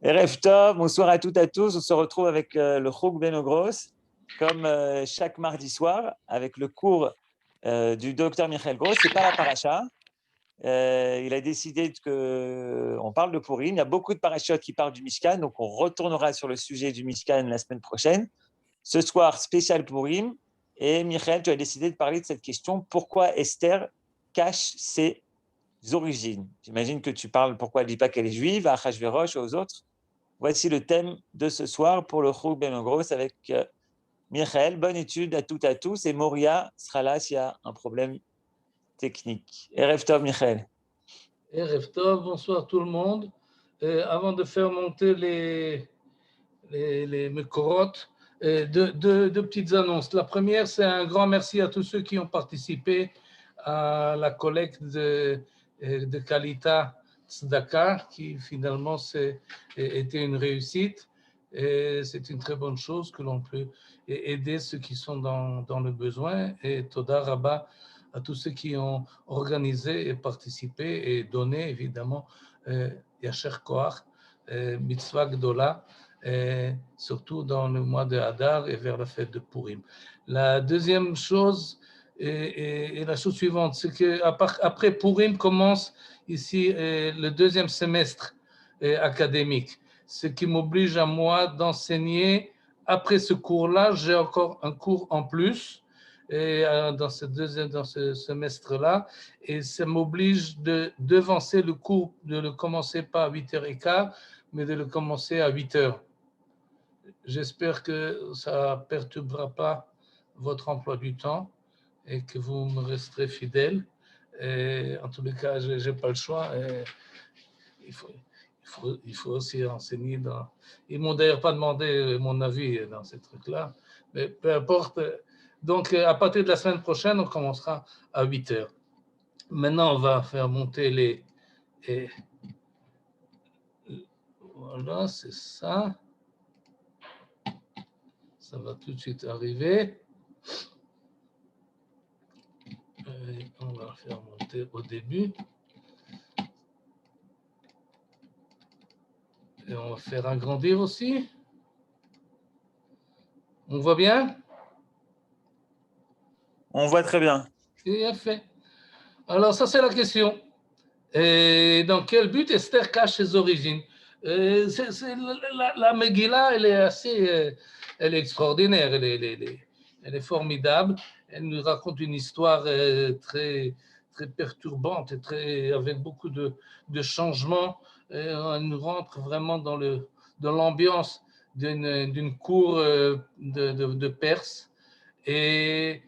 Erev Tov, bonsoir à toutes et à tous. On se retrouve avec le Chouk Ben Ogros, comme chaque mardi soir, avec le cours du docteur Michael Gross. Ce n'est pas la paracha. Il a décidé qu'on parle de Purim. Il y a beaucoup de parachutes qui parlent du Mishkan, donc on retournera sur le sujet du Mishkan la semaine prochaine. Ce soir, spécial Purim. Et Michael, tu as décidé de parler de cette question, pourquoi Esther cache ses origines. J'imagine que tu parles pourquoi elle ne dit pas qu'elle est juive, à Achashverosh, aux autres. Voici le thème de ce soir pour le Chouk Ben Ogros avec Michael. Bonne étude à toutes et à tous. Et Moria sera là s'il y a un problème technique. Erev Tov, Michael. Erev Tov, bonsoir tout le monde. Avant de faire monter les Mekorot, deux petites annonces. La première, c'est un grand merci à tous ceux qui ont participé à la collecte de Kalita Tzedaka, qui finalement était une réussite. Et c'est une très bonne chose que l'on peut aider ceux qui sont dans le besoin. Et Toda Rabba à tous ceux qui ont organisé et participé et donné, évidemment, Yasher Koach, Mitzvah Gdola, surtout dans le mois de Hadar et vers la fête de Purim. La deuxième chose est la chose suivante, c'est qu'après Purim commence ici le deuxième semestre académique, ce qui m'oblige à moi d'enseigner. Après ce cours-là, j'ai encore un cours en plus et dans ce semestre-là, et ça m'oblige de devancer le cours, de le commencer pas à 8h15, mais de le commencer à 8h. J'espère que ça ne perturbera pas votre emploi du temps et que vous me resterez fidèle. Et en tous les cas, je n'ai pas le choix. Et il faut aussi enseigner. Ils ne m'ont d'ailleurs pas demandé mon avis dans ces trucs-là, mais peu importe. Donc, à partir de la semaine prochaine, on commencera à 8h. Maintenant, on va faire monter voilà, c'est ça. Ça va tout de suite arriver. On va le faire monter au début. Et on va faire agrandir aussi. On voit bien? On voit très bien. Bien fait. Alors, ça, c'est la question. Et dans quel but Esther cache ses origines? La Megillah, elle est assez, elle est extraordinaire, elle est formidable. Elle nous raconte une histoire très, très perturbante et avec beaucoup de changements. Elle nous rentre vraiment dans l'ambiance d'une cour de Perse. Et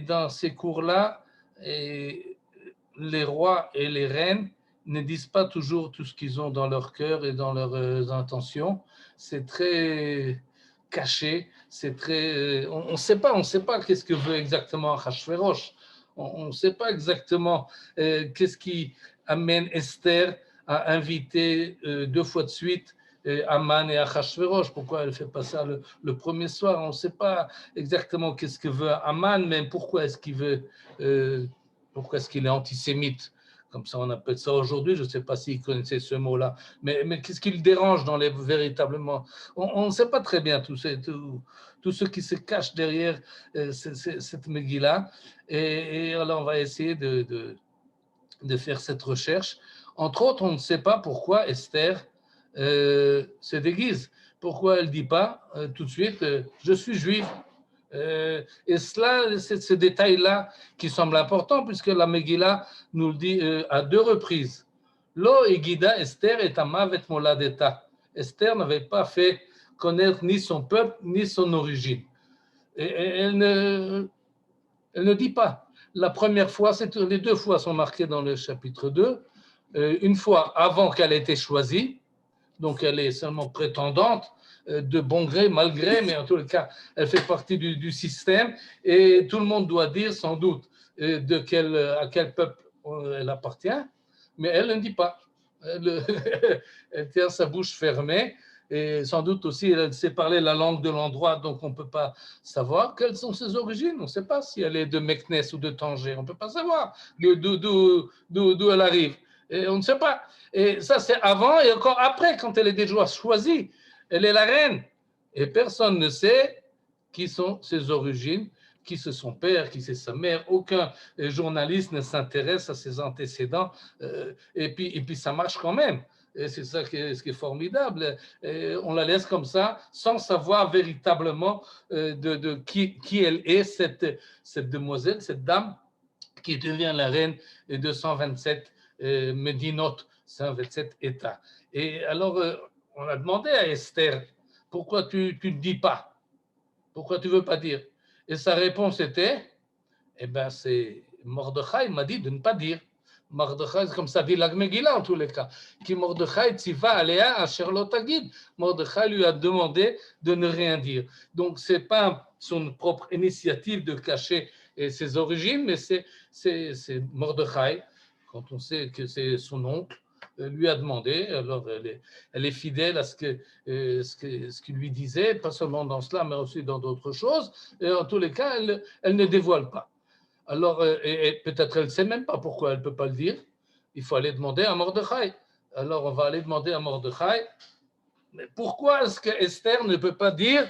dans ces cours-là, les rois et les reines ne disent pas toujours tout ce qu'ils ont dans leur cœur et dans leurs intentions. C'est très caché, c'est très. On ne sait pas qu'est-ce que veut exactement Achashverosh. On ne sait pas exactement qu'est-ce qui amène Esther à inviter 2 fois de suite Aman et Achashverosh. Pourquoi elle ne fait pas ça le premier soir? On ne sait pas exactement qu'est-ce que veut Aman, mais pourquoi est-ce qu'il veut. Pourquoi est-ce qu'il est antisémite? Comme ça, on appelle ça aujourd'hui. Je ne sais pas s'il connaissait ce mot-là. Mais qu'est-ce qui le dérange véritablement? On ne sait pas très bien tout ce qui se cache derrière cette Megillah. Et alors, on va essayer de faire cette recherche. Entre autres, on ne sait pas pourquoi Esther se déguise. Pourquoi elle ne dit pas tout de suite « je suis juive ». Et cela, c'est ce détail-là qui semble important, puisque la Megillah nous le dit à 2 reprises. Lo egida Esther et amavet moladeta. Esther n'avait pas fait connaître ni son peuple, ni son origine. Et elle ne dit pas. La première fois, les 2 fois sont marquées dans le chapitre 2. Une fois avant qu'elle ait été choisie, donc elle est seulement prétendante, de bon gré, mal gré, mais en tout cas, elle fait partie du système et tout le monde doit dire sans doute à quel peuple elle appartient, mais elle ne dit pas. Elle tient sa bouche fermée et sans doute aussi elle sait parler la langue de l'endroit, donc on ne peut pas savoir quelles sont ses origines. On ne sait pas si elle est de Meknès ou de Tanger, on ne peut pas savoir d'où elle arrive. Et on ne sait pas. Et ça, c'est avant et encore après, quand elle est déjà choisie. Elle est la reine. Et personne ne sait qui sont ses origines, qui c'est son père, qui c'est sa mère. Aucun journaliste ne s'intéresse à ses antécédents. Et puis, ça marche quand même. Et c'est ça ce qui est formidable. Et on la laisse comme ça, sans savoir véritablement de qui elle est, cette demoiselle, cette dame qui devient la reine des 227 Médinot, 127 États. Et alors, on a demandé à Esther, pourquoi tu ne dis pas? Pourquoi tu ne veux pas dire? Et sa réponse était, eh bien, c'est Mordechai m'a dit de ne pas dire. Mordechai, comme ça dit la Megillah en tous les cas, qui Mordechai tziva aléa asher lo tagid. Mordechai lui a demandé de ne rien dire. Donc, ce n'est pas son propre initiative de cacher ses origines, mais c'est Mordechai, quand on sait que c'est son oncle, lui a demandé. Alors, elle est fidèle à ce qu'il lui disait, pas seulement dans cela, mais aussi dans d'autres choses. Et en tous les cas, elle ne dévoile pas. Alors, et peut-être elle ne sait même pas pourquoi elle ne peut pas le dire. Il faut aller demander à Mordechai. Alors, on va aller demander à Mordechai. Mais pourquoi est-ce que Esther ne peut pas dire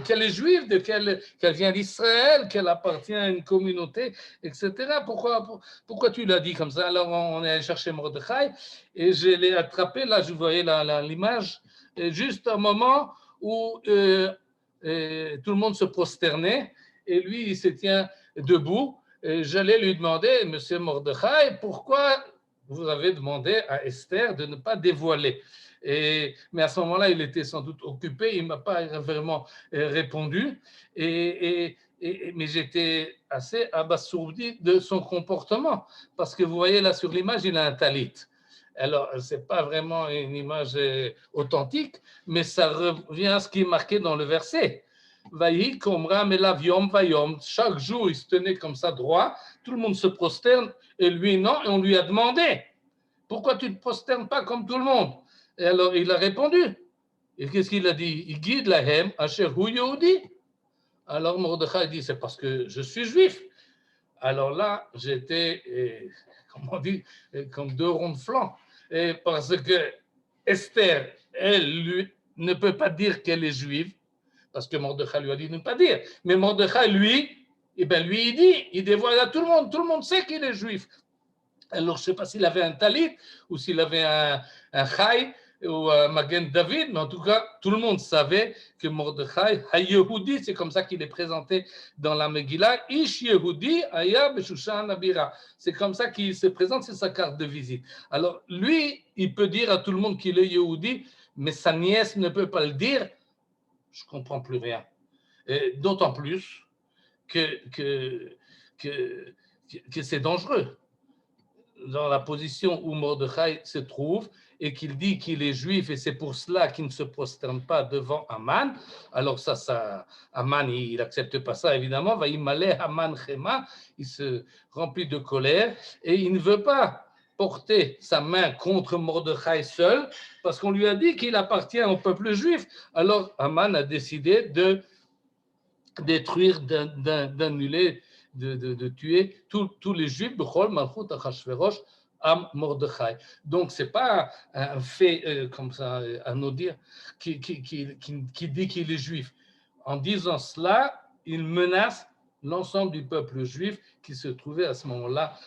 qu'elle est juive, qu'elle vient d'Israël, qu'elle appartient à une communauté, etc. Pourquoi tu l'as dit comme ça? Alors, on est allé chercher Mordechai et je l'ai attrapé. Là, je voyais l'image, juste un moment où tout le monde se prosternait et lui, il se tient debout. Et j'allais lui demander, Monsieur Mordechai, pourquoi vous avez demandé à Esther de ne pas dévoiler? Mais à ce moment-là, il était sans doute occupé, il ne m'a pas vraiment répondu, mais j'étais assez abasourdi de son comportement, parce que vous voyez là sur l'image, il a un talit. Alors, ce n'est pas vraiment une image authentique, mais ça revient à ce qui est marqué dans le verset. Vaï komra melav yom vayom. Chaque jour, il se tenait comme ça droit, tout le monde se prosterne, et lui non, et on lui a demandé, pourquoi tu ne te prosternes pas comme tout le monde? Et alors, il a répondu. Et qu'est-ce qu'il a dit? Il guide la hem, asher hu yehudi. Alors, Mordechai dit, c'est parce que je suis juif. Alors là, j'étais, comment on dit, comme deux ronds de flanc. Parce que Esther, elle ne peut pas dire qu'elle est juive, parce que Mordechai lui a dit de ne pas dire. Mais Mordechai, lui, lui, il dit, il dévoile à tout le monde sait qu'il est juif. Alors, je ne sais pas s'il avait un talit ou s'il avait un chai ou un Magen David, mais en tout cas, tout le monde savait que Mordechai, ha-Yehudi, c'est comme ça qu'il est présenté dans la Megillah, Ish Yehudi, Aya Beshushan Abira. C'est comme ça qu'il se présente, c'est sa carte de visite. Alors, lui, il peut dire à tout le monde qu'il est Yehudi, mais sa nièce ne peut pas le dire. Je ne comprends plus rien. D'autant plus que c'est dangereux. Dans la position où Mordechai se trouve et qu'il dit qu'il est juif et c'est pour cela qu'il ne se prosterne pas devant Aman. Alors ça Aman, il n'accepte pas ça évidemment. Va imalé Aman chema, il se remplit de colère et il ne veut pas porter sa main contre Mordechai seul parce qu'on lui a dit qu'il appartient au peuple juif. Alors Aman a décidé de détruire, d'annuler, de tuer tous les juifs, Bechol, Malchut, Achashverosh, Am, Mordechai. Donc, ce n'est pas un fait comme ça, anodin, qui dit qu'il est juif. En disant cela, il menace l'ensemble du peuple juif qui se trouvait à ce moment-là.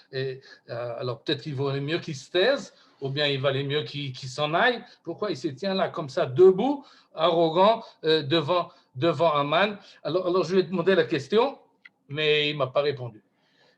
Alors, peut-être qu'il valait mieux qu'il se taise, ou bien il valait mieux qu'il s'en aille. Pourquoi il se tient là comme ça, debout, arrogant, devant Aman? Alors, je lui ai demandé la question, mais il ne m'a pas répondu.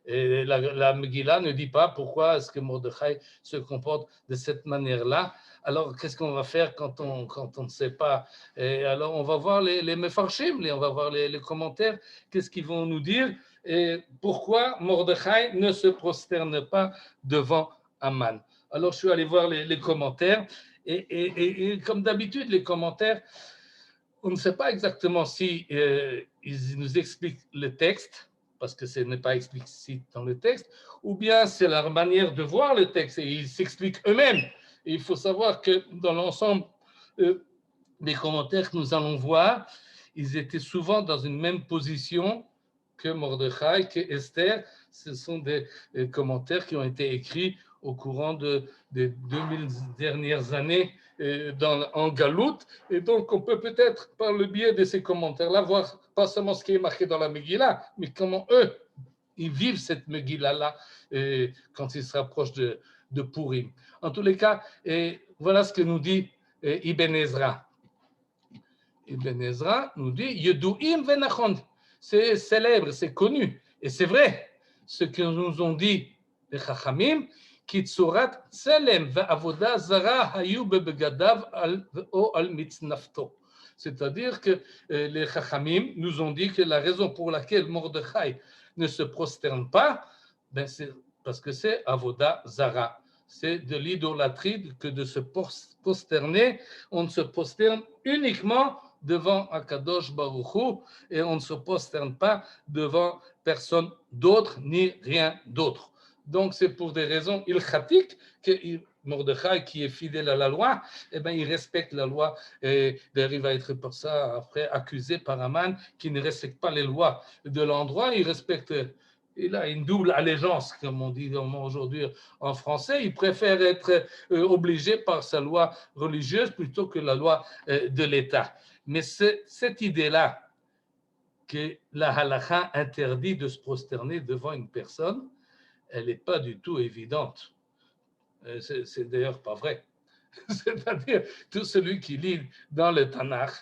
Et la Megillah ne dit pas pourquoi est-ce que Mordechai se comporte de cette manière-là. Alors, qu'est-ce qu'on va faire quand on ne sait pas? Et alors, on va voir les mefarshim, on va voir les commentaires, qu'est-ce qu'ils vont nous dire et pourquoi Mordechai ne se prosterne pas devant Aman. Alors, je suis allé voir les commentaires et comme d'habitude, les commentaires, on ne sait pas exactement si ils nous expliquent le texte, parce que ce n'est pas explicite dans le texte, ou bien c'est leur manière de voir le texte et ils s'expliquent eux-mêmes. Et il faut savoir que dans l'ensemble des commentaires que nous allons voir, ils étaient souvent dans une même position que Mordechai, que Esther. Ce sont des commentaires qui ont été écrits au courant des 2000 dernières années en galoute. Et donc, on peut peut-être, par le biais de ces commentaires-là, voir pas seulement ce qui est marqué dans la Megillah, mais comment eux, ils vivent cette Megillah-là quand ils se rapprochent de Purim. En tous les cas, voilà ce que nous dit Ibn Ezra. Ibn Ezra nous dit Yedu'im venachon. C'est célèbre, c'est connu. Et c'est vrai, ce que nous ont dit les Chachamim, Kitsurat Tselem ve'avoda zara hayu bebegadav o al mitznafto. C'est-à-dire que les Chachamim nous ont dit que la raison pour laquelle Mordechai ne se prosterne pas, ben c'est parce que c'est avoda zara. C'est de l'idolâtrie que de se prosterner. On ne se prosterne uniquement devant Akadosh Baruch Hu et on ne se prosterne pas devant personne d'autre ni rien d'autre. Donc c'est pour des raisons ilchatiques que Mordechai, qui est fidèle à la loi, eh ben, il respecte la loi et il va être pour ça après accusé par Aman qui ne respecte pas les lois de l'endroit. Il a une double allégeance, comme on dit aujourd'hui en français. Il préfère être obligé par sa loi religieuse plutôt que la loi de l'État. Mais cette idée-là, que la halakha interdit de se prosterner devant une personne, elle n'est pas du tout évidente. C'est d'ailleurs pas vrai. C'est-à-dire, tout celui qui lit dans le Tanakh,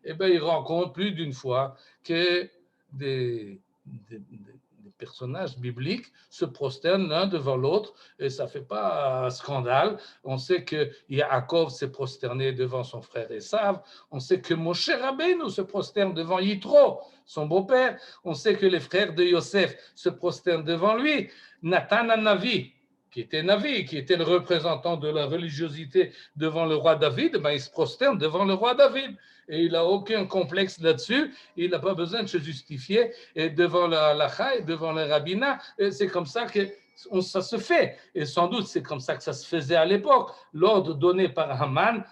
eh ben, il rencontre plus d'une fois que des personnages bibliques se prosternent l'un devant l'autre et ça ne fait pas scandale. On sait que Yaakov s'est prosterné devant son frère Esav. On sait que Moshe Rabbeinu se prosterne devant Yitro, son beau-père. On sait que les frères de Yosef se prosternent devant lui. Nathan Navi, qui était le représentant de la religiosité devant le roi David, ben il se prosterne devant le roi David. Et il n'a aucun complexe là-dessus, il n'a pas besoin de se justifier devant la halakha et devant le rabbinat. Et c'est comme ça que ça se fait. Et sans doute, c'est comme ça que ça se faisait à l'époque. L'ordre donné par Haman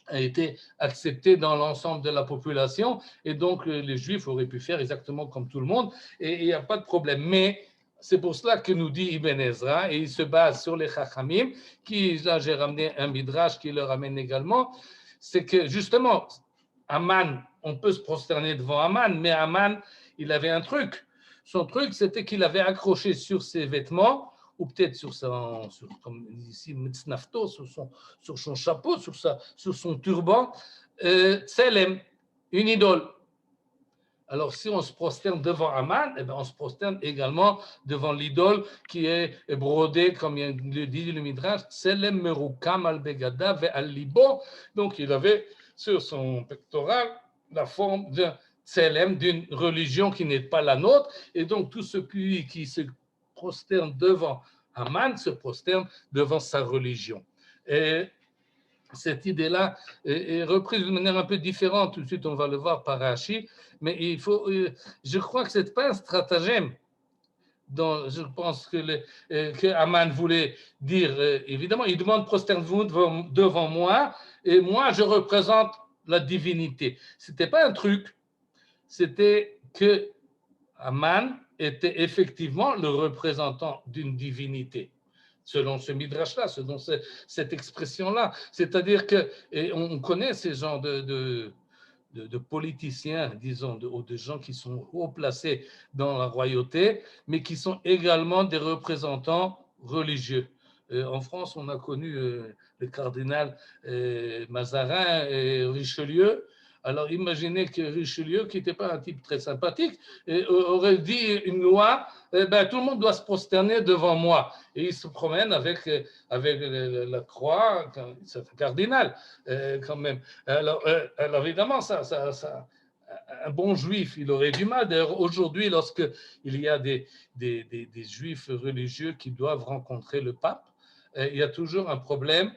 a été accepté dans l'ensemble de la population, et donc les Juifs auraient pu faire exactement comme tout le monde, et il n'y a pas de problème. Mais c'est pour cela que nous dit Ibn Ezra, et il se base sur les Chachamim, qui, là j'ai ramené un midrash qui le ramène également, c'est que justement, Haman, on peut se prosterner devant Haman, mais Haman, il avait un truc. Son truc, c'était qu'il avait accroché sur ses vêtements, ou peut-être comme ici, Mitznafto, sur son chapeau, sur son turban, Tselem, une idole. Alors, si on se prosterne devant Haman, eh bien, on se prosterne également devant l'idole qui est brodée, comme il le dit le Midrash, Tselem merukam al begada ve al libo. Donc, il avait sur son pectoral la forme d'un Tselem, d'une religion qui n'est pas la nôtre. Et donc, tout celui qui se prosterne devant Haman se prosterne devant sa religion. Et cette idée-là est reprise de manière un peu différente. Tout de suite, on va le voir par Rashi. Mais je crois que ce n'est pas un stratagème dont je pense que Haman voulait dire. Évidemment, il demande prosternez-vous devant moi, et moi, je représente la divinité. Ce n'était pas un truc, c'était que Haman était effectivement le représentant d'une divinité, selon ce midrash-là, selon cette expression-là. C'est-à-dire qu'on connaît ces genres de politiciens, disons, ou de gens qui sont haut placés dans la royauté, mais qui sont également des représentants religieux. En France, on a connu le cardinal Mazarin et Richelieu. Alors imaginez que Richelieu, qui n'était pas un type très sympathique, aurait dit une loi, tout le monde doit se prosterner devant moi. Et il se promène avec la croix, c'est un cardinal quand même. Alors évidemment, un bon juif, il aurait du mal. D'ailleurs, aujourd'hui, lorsqu'il y a des juifs religieux qui doivent rencontrer le pape, il y a toujours un problème.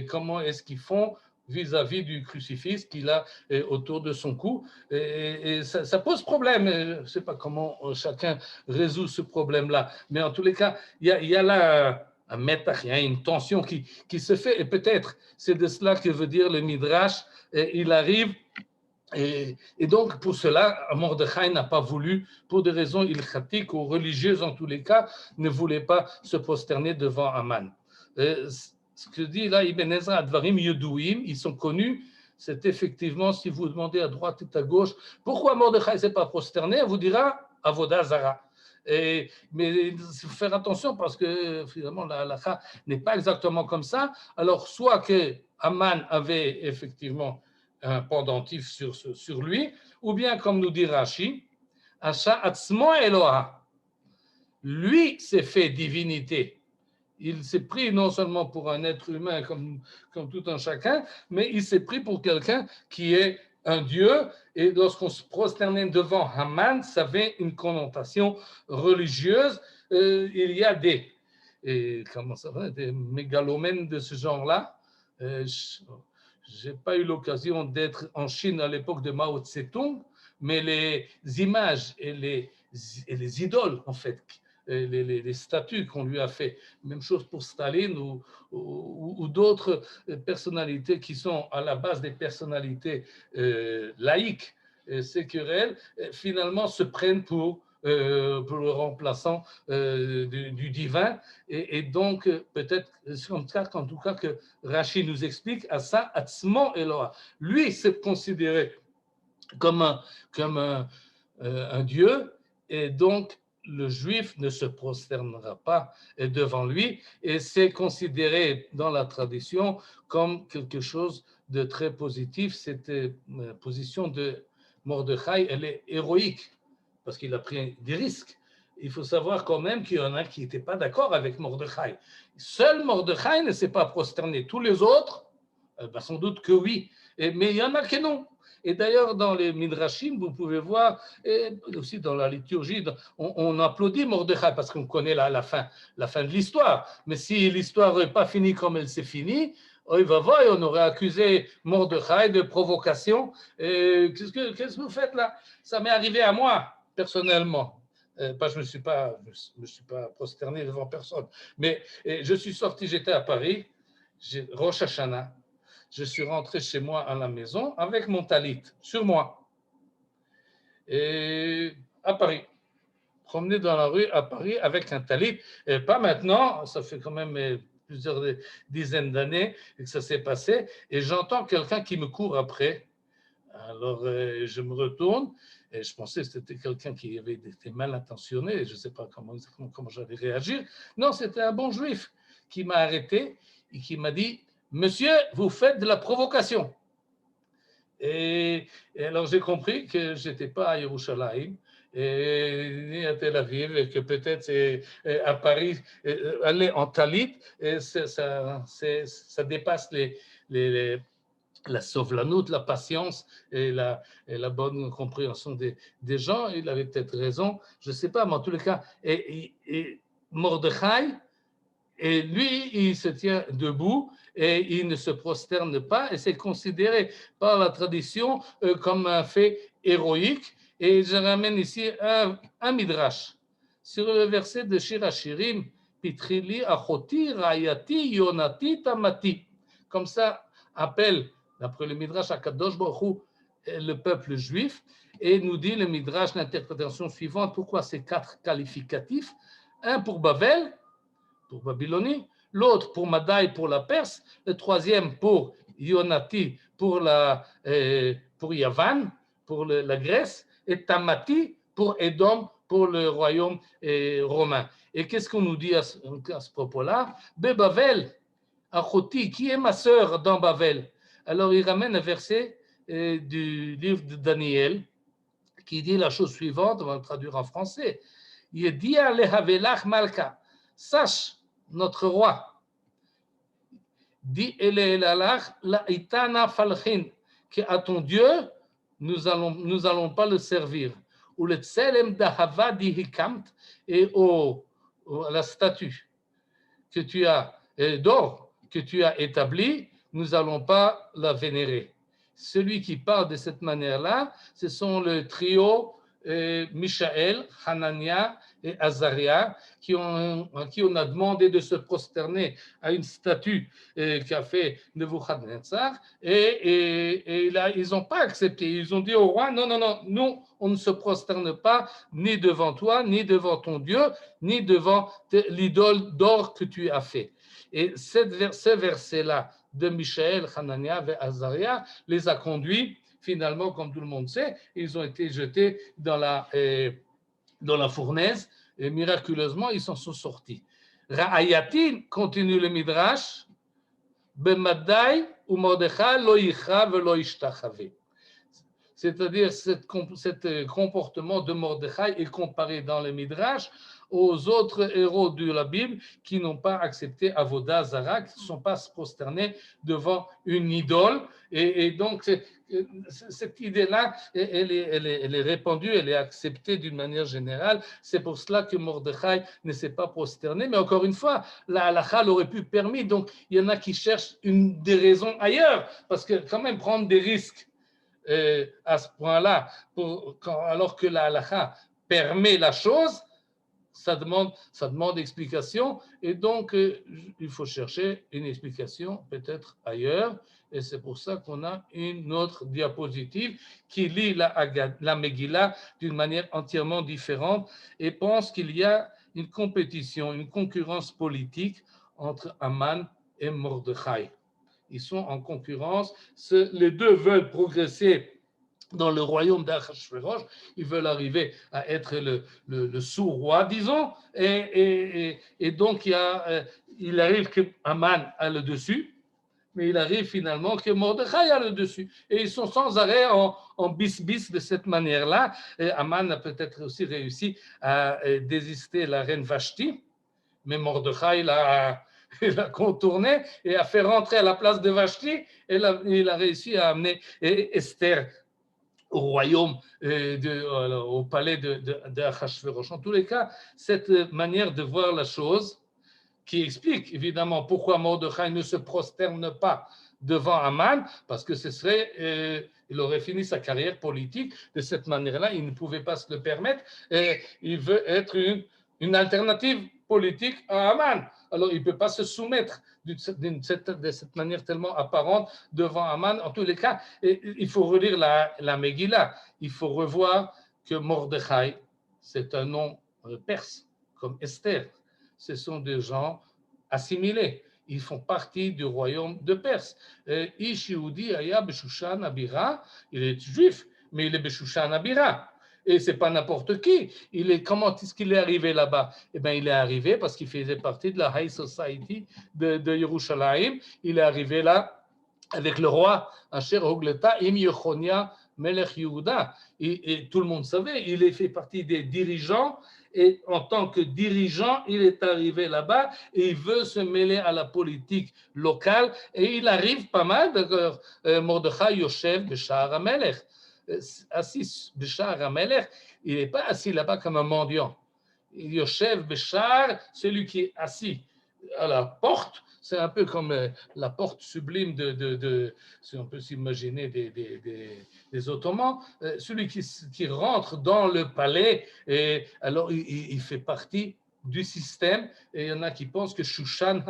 Comment est-ce qu'ils font vis-à-vis du crucifix qu'il a autour de son cou. Et ça pose problème. Je ne sais pas comment chacun résout ce problème-là. Mais en tous les cas, il y a là un métach, il y a une tension qui se fait. Et peut-être c'est de cela que veut dire le Midrash. Et il arrive Et donc, pour cela, Mordechai n'a pas voulu, pour des raisons ilchatiques ou religieuses en tous les cas, ne voulait pas se prosterner devant Aman. Ce que dit là Ibn Ezra, Advarim Yedouim, ils sont connus, c'est effectivement, si vous demandez à droite et à gauche, pourquoi Mordechai ne s'est pas prosterné, on vous dira Avodah Zara. Mais il faut faire attention parce que finalement la halakha n'est pas exactement comme ça. Alors, soit que Aman avait effectivement un pendentif sur lui, ou bien, comme nous dit Rashi, Asha Atzmo Eloha, lui s'est fait divinité. Il s'est pris non seulement pour un être humain comme tout un chacun, mais il s'est pris pour quelqu'un qui est un dieu. Et lorsqu'on se prosternait devant Haman, ça avait une connotation religieuse. Il y a des mégalomènes de ce genre-là. Je n'ai pas eu l'occasion d'être en Chine à l'époque de Mao Tse-tung, mais les images et les idoles, en fait, les statues qu'on lui a fait, même chose pour Staline ou d'autres personnalités qui sont à la base des personnalités laïques, séculaires, finalement se prennent pour le remplaçant du divin. Et donc, peut-être, en tout cas, que Rashi nous explique à ça, Atzmo Eloha. Lui, c'est considéré comme un dieu, et donc, le juif ne se prosternera pas devant lui, et c'est considéré dans la tradition comme quelque chose de très positif. Cette position de Mordechai, elle est héroïque, parce qu'il a pris des risques. Il faut savoir quand même qu'il y en a qui n'étaient pas d'accord avec Mordechai. Seul Mordechai ne s'est pas prosterné. Tous les autres, sans doute que oui. Mais il y en a qui non. Et d'ailleurs, dans les Midrashim, vous pouvez voir, et aussi dans la liturgie, on applaudit Mordechai parce qu'on connaît la fin de l'histoire. Mais si l'histoire n'est pas finie comme elle s'est finie, on aurait accusé Mordechai de provocation. Qu'est-ce que vous faites là? Ça m'est arrivé à moi, personnellement. Je ne me suis pas prosterné devant personne. Mais je suis sorti, j'étais à Paris, Rosh Hashanah. Je suis rentré chez moi à la maison avec mon talit sur moi. Et à Paris. Promener dans la rue à Paris avec un talit. Et pas maintenant, ça fait quand même plusieurs dizaines d'années que ça s'est passé. Et j'entends quelqu'un qui me court après. Alors, je me retourne et je pensais que c'était quelqu'un qui avait été mal intentionné. Je ne sais pas comment j'allais réagir. Non, c'était un bon juif qui m'a arrêté et qui m'a dit « Monsieur, vous faites de la provocation ». Et alors, j'ai compris que je n'étais pas à Yerushalayim ni à Tel Aviv, et que peut-être à Paris, aller en talit, ça dépasse la sovlanout, la patience et la bonne compréhension des gens. Il avait peut-être raison, je ne sais pas, mais en tous les cas, et Mordechai, et lui, il se tient debout et il ne se prosterne pas, et c'est considéré par la tradition comme un fait héroïque. Et je ramène ici un midrash sur le verset de Shir Hashirim, Pitrili achoti rayati yonati tamati. Comme ça appelle, d'après le midrash Akadosh Baruch Hu, le peuple juif, et nous dit le midrash l'interprétation suivante. Pourquoi ces 4 qualificatifs? Un pour Bavel, pour Babylonie, l'autre pour Madaï, pour la Perse, le troisième pour Yonati, pour Yavan, pour la Grèce, et Tamati pour Édom, pour le royaume romain. Et qu'est-ce qu'on nous dit à ce propos-là? Bebavel, Achoti, qui est ma sœur dans Bavel? Alors il ramène un verset du livre de Daniel qui dit la chose suivante, on va le traduire en français. Yedia lehavelach malka. Sache, notre roi, dit qu'à ton Dieu, nous allons pas le servir. Ou le tselem d'ahava dihikamt, et à la statue que tu as d'or que tu as établie, nous allons pas la vénérer. Celui qui parle de cette manière-là, ce sont le trio Michaël, Hanania et Azaria, à qui on a demandé de se prosterner à une statue qu'a fait Nebuchadnezzar, et là, ils n'ont pas accepté. Ils ont dit au roi, non, non, non, nous, on ne se prosterne pas ni devant toi, ni devant ton Dieu, ni devant l'idole d'or que tu as fait. Et ce verset-là de Michaël, Hanania et Azaria les a conduits, finalement, comme tout le monde sait, ils ont été jetés dans la fournaise, et miraculeusement, ils s'en sont sortis. Ra'ayatin, continue le Midrash, Bemadai ou Mordechai lo yichra velo yishtachave. C'est-à-dire, ce comportement de Mordechai est comparé dans le Midrash aux autres héros de la Bible qui n'ont pas accepté Avodah Zarah, qui ne sont pas prosternés devant une idole. Et donc, cette idée-là, elle est répandue, elle est acceptée d'une manière générale. C'est pour cela que Mordechai ne s'est pas prosterné. Mais encore une fois, la halakha l'aurait pu permettre. Donc, il y en a qui cherchent des raisons ailleurs, parce que quand même prendre des risques à ce point-là, alors que la halakha permet la chose, ça demande explication, et donc il faut chercher une explication peut-être ailleurs, et c'est pour ça qu'on a une autre diapositive qui lit la Megillah d'une manière entièrement différente et pense qu'il y a une compétition, une concurrence politique entre Aman et Mordechai. Ils sont en concurrence, les deux veulent progresser dans le royaume d'Achashverosh, ils veulent arriver à être le sous-roi, disons, et donc il arrive que Aman a le dessus, mais il arrive finalement que Mordechai a le dessus. Et ils sont sans arrêt en bis-bis de cette manière-là. Et Aman a peut-être aussi réussi à désister la reine Vashti, mais Mordechai l'a contourné et a fait rentrer à la place de Vashti, et il a réussi à amener Esther au royaume, au palais d'Achashverosh. En tous les cas, cette manière de voir la chose, qui explique évidemment pourquoi Mordechai ne se prosterne pas devant Aman, parce que il aurait fini sa carrière politique de cette manière-là, il ne pouvait pas se le permettre, et il veut être une alternative politique à Aman. Alors il ne peut pas se soumettre de cette manière tellement apparente devant Aman. En tous les cas, il faut relire la Megillah. Il faut revoir que Mordechai, c'est un nom perse, comme Esther. Ce sont des gens assimilés. Ils font partie du royaume de Perse. Ish Yehudi Aya Beshushan Abira, il est juif, mais il est Beshushan Abira. Et ce n'est pas n'importe qui. Comment est-ce qu'il est arrivé là-bas? Eh bien, il est arrivé parce qu'il faisait partie de la High Society de Yerushalayim. Il est arrivé là avec le roi Asher Hogleta Im Yechonia Melech Yehuda. Et tout le monde savait, il fait partie des dirigeants. Et en tant que dirigeant, il est arrivé là-bas et il veut se mêler à la politique locale. Et il arrive pas mal, d'ailleurs, Mordechai Yoshev Beshar HaMelech. Assis Beshar HaMelech, il n'est pas assis là-bas comme un mendiant. Yoshev Beshar, celui qui est assis à la porte, c'est un peu comme la porte sublime si on peut s'imaginer des Ottomans, celui qui rentre dans le palais, et alors il fait partie du système, et il y en a qui pensent que Shushan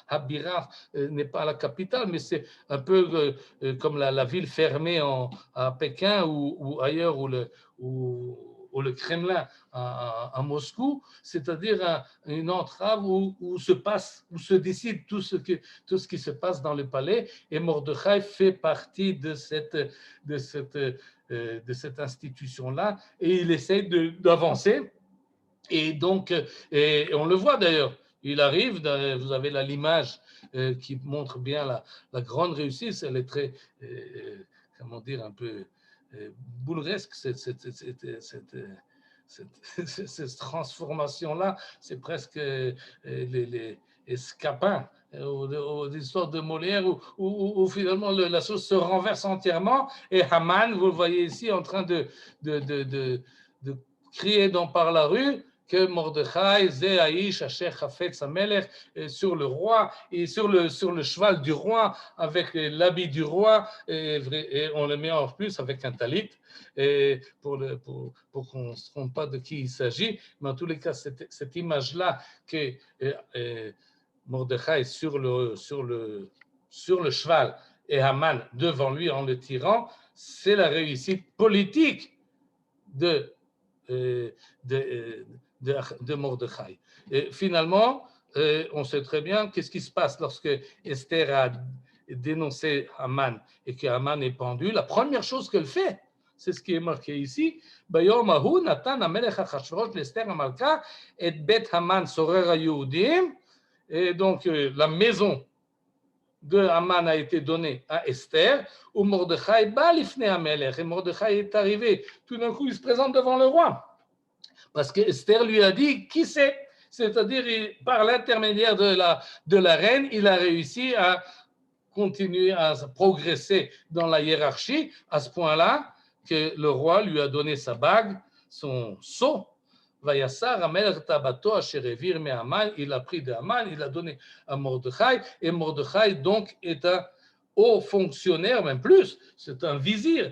Habira n'est pas la capitale, mais c'est un peu comme la ville fermée à Pékin ou ailleurs, ou le Kremlin à Moscou, c'est-à-dire une entrave où se décide tout ce qui se passe dans le palais, et Mordechai fait partie de cette institution-là, et il essaie d'avancer. Et donc, et on le voit d'ailleurs, il arrive, vous avez là l'image qui montre bien la grande réussite, elle est très, comment dire, un peu bouleversque, cette transformation-là, c'est presque les scapins aux histoires de Molière où finalement la chose se renverse entièrement, et Haman, vous le voyez ici, en train de crier par la rue que Mordechai, Zé Haïsh, Asher Chafetz Hamelech, sur le roi et sur le cheval du roi, avec l'habit du roi, et on le met en plus avec un talit, pour qu'on ne se trompe pas de qui il s'agit. Mais en tous les cas, cette image-là que Mordechai sur le cheval et Haman devant lui en le tirant, c'est la réussite politique de Mordechai. Et finalement, on sait très bien qu'est-ce qui se passe lorsque Esther a dénoncé Haman et que Haman est pendu. La première chose qu'elle fait, c'est ce qui est marqué ici, Bayom Ahu Natan Hamelech Achashverosh l'Esther Hamalka et Bet Haman Sorer HaYehudim. Et donc la maison de Haman a été donnée à Esther, où Mordechai bat l'ifne Hamelech, et Mordechai est arrivé. Tout d'un coup, il se présente devant le roi, parce que Esther lui a dit qui c'est. C'est-à-dire, par l'intermédiaire de la reine, il a réussi à continuer à progresser dans la hiérarchie, à ce point-là que le roi lui a donné sa bague, son sceau. Vayassar Hamelech Tabato Asher Evir me Haman, il a pris de Haman, il a donné à Mordechai, et Mordechai donc est un haut fonctionnaire, même plus, c'est un vizir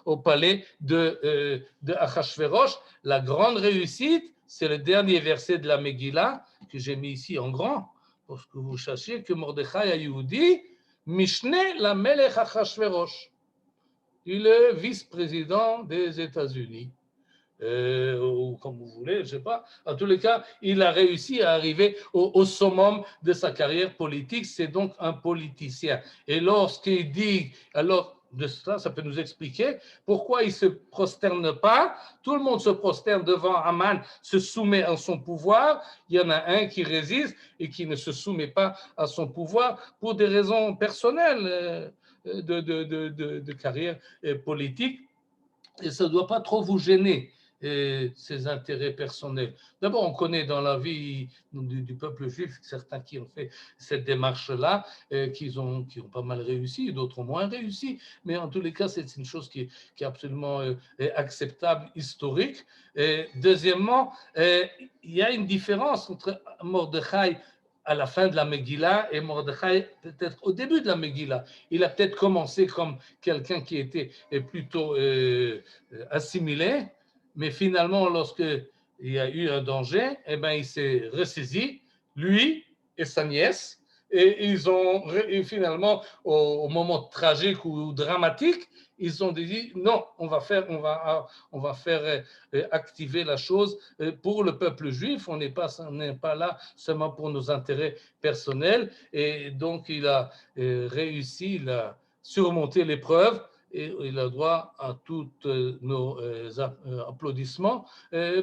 au palais de Achashverosh. La grande réussite, c'est le dernier verset de la Megillah que j'ai mis ici en grand, pour que vous sachiez que Mordechai Ayoudi, Mishne la Melech Achashverosh, il est vice-président des États-Unis. Ou comme vous voulez, je ne sais pas. En tous les cas, il a réussi à arriver au summum de sa carrière politique. C'est donc un politicien. Et lorsqu'il dit, alors de cela, ça peut nous expliquer pourquoi il ne se prosterne pas. Tout le monde se prosterne devant Haman, se soumet à son pouvoir. Il y en a un qui résiste et qui ne se soumet pas à son pouvoir pour des raisons personnelles de carrière politique. Et ça ne doit pas trop vous gêner, ses intérêts personnels. D'abord, on connaît dans la vie du peuple juif certains qui ont fait cette démarche-là, qui ont pas mal réussi, d'autres ont moins réussi, mais en tous les cas, c'est une chose qui est absolument acceptable, historique. Et deuxièmement, il y a une différence entre Mordechai à la fin de la Megillah et Mordechai peut-être au début de la Megillah. Il a peut-être commencé comme quelqu'un qui était plutôt assimilé, mais finalement, lorsqu'il y a eu un danger, eh ben, il s'est ressaisi, lui et sa nièce, et ils ont finalement, au moment tragique ou dramatique, ils ont dit non, on va faire activer la chose pour le peuple juif. On n'est pas là seulement pour nos intérêts personnels. Et donc il a réussi, il a surmonté l'épreuve. Et il a droit à tous nos applaudissements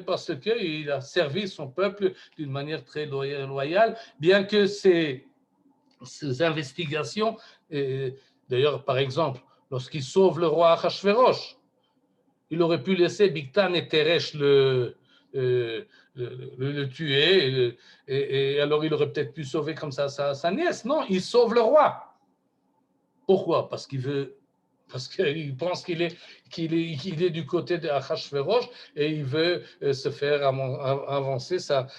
parce qu'il a servi son peuple d'une manière très loyale, bien que ces investigations, d'ailleurs, par exemple, lorsqu'il sauve le roi Achashverosh, il aurait pu laisser Bigtan et Teresh le tuer, et alors il aurait peut-être pu sauver comme ça sa nièce. Non, il sauve le roi. Pourquoi ? Parce qu'il pense qu'il est du côté de Achashverosh et il veut se faire avancer sa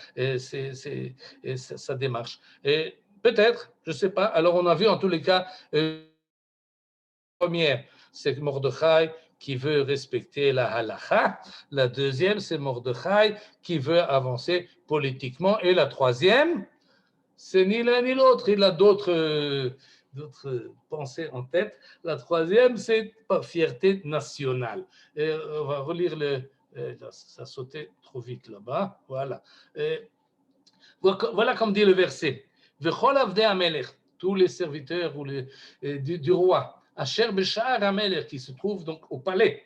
démarche. Et peut-être, je ne sais pas. Alors on a vu en tous les cas, première, c'est Mordechai qui veut respecter la halakha. La deuxième, c'est Mordechai qui veut avancer politiquement. Et la troisième, c'est ni l'un ni l'autre. Il a d'autres pensées en tête. La troisième, c'est par fierté nationale. Et on va relire ça sautait trop vite là-bas. Voilà. Voilà comme dit le verset. V'chol avdei hamelech, tous les serviteurs du roi. Asher b'sha'ar hamelech, qui se trouve donc au palais.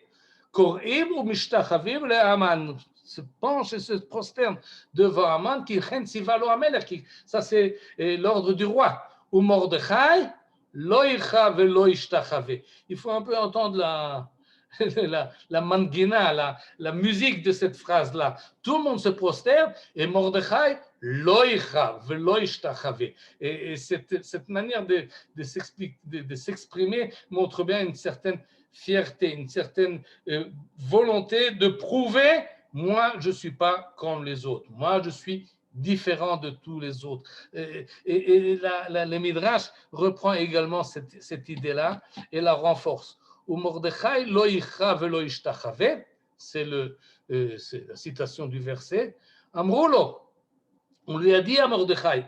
Kor'im ou mishtachavim le Haman, se penche et se prosterne devant Haman, qui chen sivalo hamelech, ça c'est l'ordre du roi. Ou Mordechai, lo yicha velo yishtachave. Il faut un peu entendre la mangina, la musique de cette phrase-là. Tout le monde se prosterne et Mordechai, lo yicha velo yishtachave. Et cette manière de s'exprimer montre bien une certaine fierté, une certaine volonté de prouver moi, je ne suis pas comme les autres. Moi, je suis différent de tous les autres. Le Midrash reprend également cette idée-là et la renforce. Ou Mordechai lo yichra velo ishtachave, c'est la citation du verset. Amroulo, on lui a dit à Mordechai,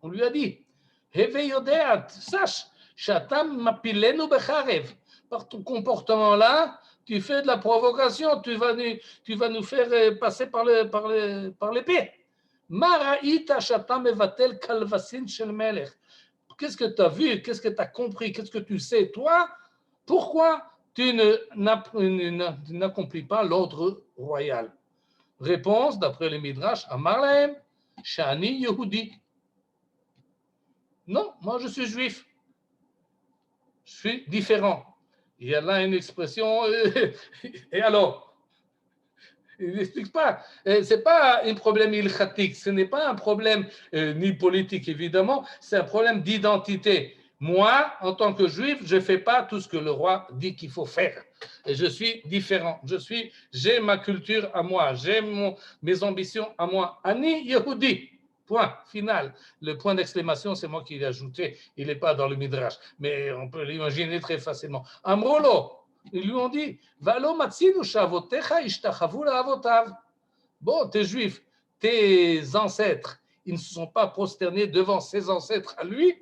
on lui a dit, Heve yodeat, sache, shatam mapilenu becharev. Par ton comportement-là, tu fais de la provocation, tu vas nous faire passer par l'épée. Maraïta shatam evatel kalvasin shel melech. Qu'est-ce que tu as vu? Qu'est-ce que tu as compris? Qu'est-ce que tu sais, toi? Pourquoi tu n'accomplis pas l'ordre royal? Réponse, d'après le Midrash, Amar lahem, Shani Yehudi. Non, moi je suis juif. Je suis différent. Il y a là une expression, et alors? Il n'explique pas. Ce n'est pas un problème ilchatique, ce n'est pas un problème ni politique, évidemment, c'est un problème d'identité. Moi, en tant que juif, je ne fais pas tout ce que le roi dit qu'il faut faire. Et je suis différent. J'ai ma culture à moi, j'ai mes ambitions à moi. Ani Yehudi. Point final. Le point d'exclamation, c'est moi qui l'ai ajouté. Il n'est pas dans le Midrash, mais on peut l'imaginer très facilement. Amrolo, ils lui ont dit, Valo matzinu shavotecha ishtachavu la'avotav. Bon, t'es juif, tes ancêtres, ils ne se sont pas prosternés devant ses ancêtres à lui,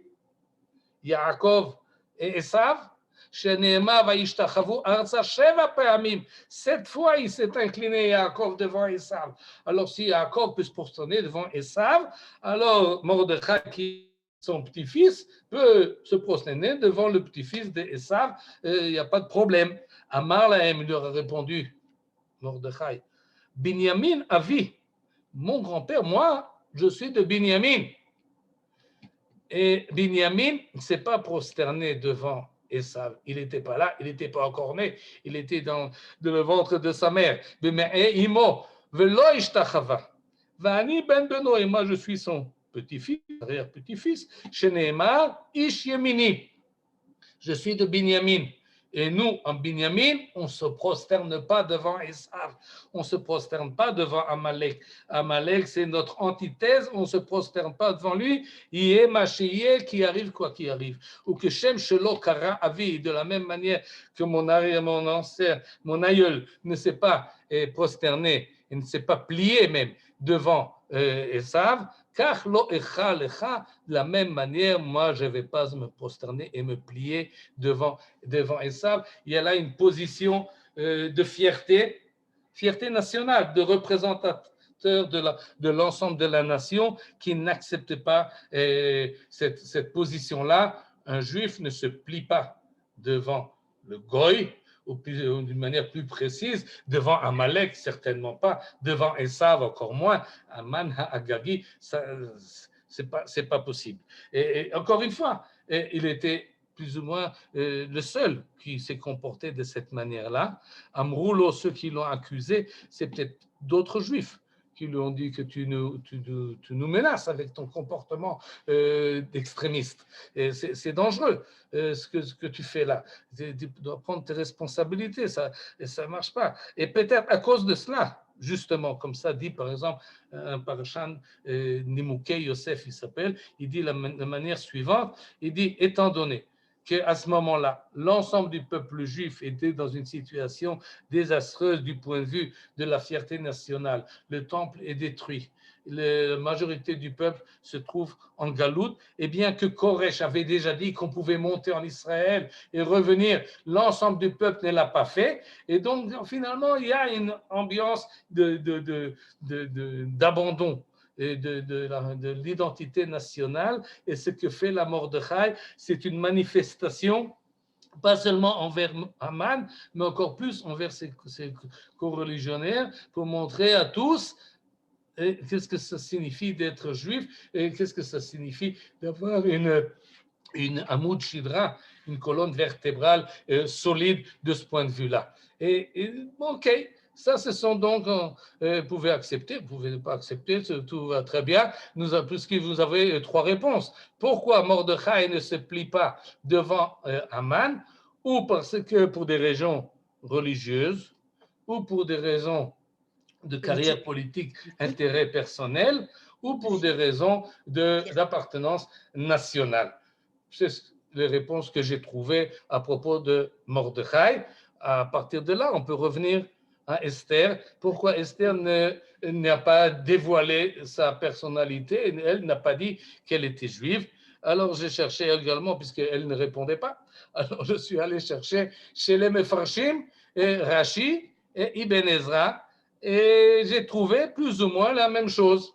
Yaakov et Esav. Sheneema vaishtachavu arza sheva pe'amim. 7 fois, il s'est incliné Yaakov devant Esav. Alors, si Yaakov peut se prosterner devant Esav, alors Mordechai, qui est son petit-fils, peut se prosterner devant le petit-fils d'Esav. Il n'y a pas de problème. Amar lahem, il leur a répondu, Mordechai, Binyamin Avi, mon grand-père, moi, je suis de Binyamin. Et Binyamin ne s'est pas prosterné devant Esav. Il n'était pas là, il n'était pas encore né, il était dans le ventre de sa mère. Imo, velo ishtachava. Vani ben beno, et moi je suis son petit-fils, arrière-petit-fils. Sheneemar ish yemini. Je suis de Binyamin. Et nous, en Binyamin, on ne se prosterne pas devant Esav. On ne se prosterne pas devant Amalek. Amalek, c'est notre antithèse. On ne se prosterne pas devant lui. Il est Mashiach qui arrive quoi qu'il arrive. Ou que Shem Shelo Kara Avi, de la même manière que mon aïeul ne s'est pas prosterné, il ne s'est pas plié même devant Esav. Car lo echa lecha, de la même manière, moi, je ne vais pas me prosterner et me plier devant Esav. Il y a là une position de fierté nationale, de représentateur de l'ensemble de la nation qui n'accepte pas cette position-là. Un juif ne se plie pas devant le goy, ou d'une manière plus précise, devant Amalek, certainement pas, devant Esav, encore moins, Aman Ha'agagi, c'est pas possible. Et encore une fois, il était plus ou moins le seul qui s'est comporté de cette manière-là. Amroulo, ceux qui l'ont accusé, c'est peut-être d'autres juifs qui lui ont dit que tu nous menaces avec ton comportement d'extrémiste. Et c'est dangereux ce que tu fais là. Tu dois prendre tes responsabilités, ça ne marche pas. Et peut-être à cause de cela, justement, comme ça dit par exemple un parashan Nimukei Yosef, il s'appelle, il dit de manière suivante, il dit, étant donné qu'à ce moment-là, l'ensemble du peuple juif était dans une situation désastreuse du point de vue de la fierté nationale. Le temple est détruit. La majorité du peuple se trouve en galoute. Et bien que Koresh avait déjà dit qu'on pouvait monter en Israël et revenir, l'ensemble du peuple ne l'a pas fait. Et donc, finalement, il y a une ambiance d'abandon de l'identité nationale. Et ce que fait la Mordechai, c'est une manifestation, pas seulement envers Haman, mais encore plus envers ses co-religionnaires, pour montrer à tous qu'est-ce que ça signifie d'être juif et qu'est-ce que ça signifie d'avoir une Amoud Shidra, une colonne vertébrale solide de ce point de vue-là. OK. Ça, ce sont donc, vous pouvez accepter, vous ne pouvez pas accepter, tout va très bien. Puisque vous avez 3 réponses. Pourquoi Mordechai ne se plie pas devant Haman? Ou parce que pour des raisons religieuses, ou pour des raisons de carrière politique, intérêt personnel, ou pour des raisons d'appartenance nationale. C'est les réponses que j'ai trouvées à propos de Mordechai. À partir de là, on peut revenir à Esther. Pourquoi Esther n'a pas dévoilé sa personnalité? Elle n'a pas dit qu'elle était juive. Alors j'ai cherché également, puisqu'elle ne répondait pas. Alors je suis allé chercher chez les Mefarshim, et Rashi et Ibn Ezra, et j'ai trouvé plus ou moins la même chose.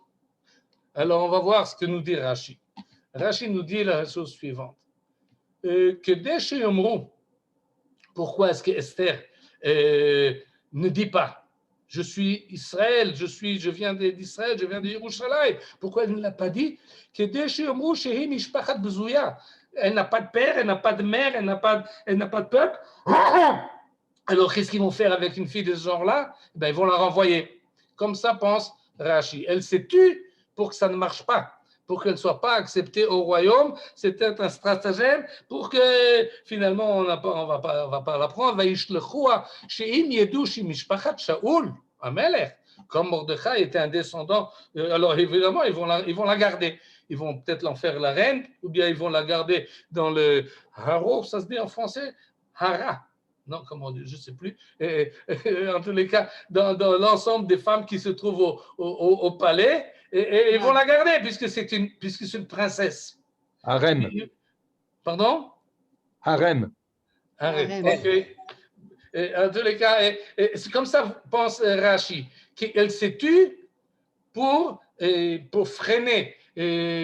Alors on va voir ce que nous dit Rashi. Rashi nous dit la chose suivante. Que dès chez Yomrou, pourquoi est-ce que Esther ne dit pas je suis Israël, je viens d'Israël, je viens de Yerushalayim. Pourquoi elle ne l'a pas dit? Que dès chez Yomrou, shehi mishpachat bezouya. Elle n'a pas de père, elle n'a pas de mère, elle n'a pas de peuple. Alors qu'est-ce qu'ils vont faire avec une fille de ce genre-là? Ben, ils vont la renvoyer. Comme ça pense Rashi. Elle s'est tue pour que ça ne marche pas, pour qu'elle ne soit pas acceptée au royaume. C'était un stratagème pour que finalement on va pas la prendre. Comme Mordechai était un descendant, alors évidemment ils vont la garder. Ils vont peut-être l'en faire la reine, ou bien ils vont la garder dans le haro, ça se dit en français, hara. Non, comment dire, je ne sais plus. En tous les cas, dans l'ensemble des femmes qui se trouvent au palais, et ils vont la garder puisque c'est une princesse. Harem. Pardon? Harem. Harem. Okay. En tous les cas, c'est comme ça pense Rashi, qu'elle s'est tue pour freiner,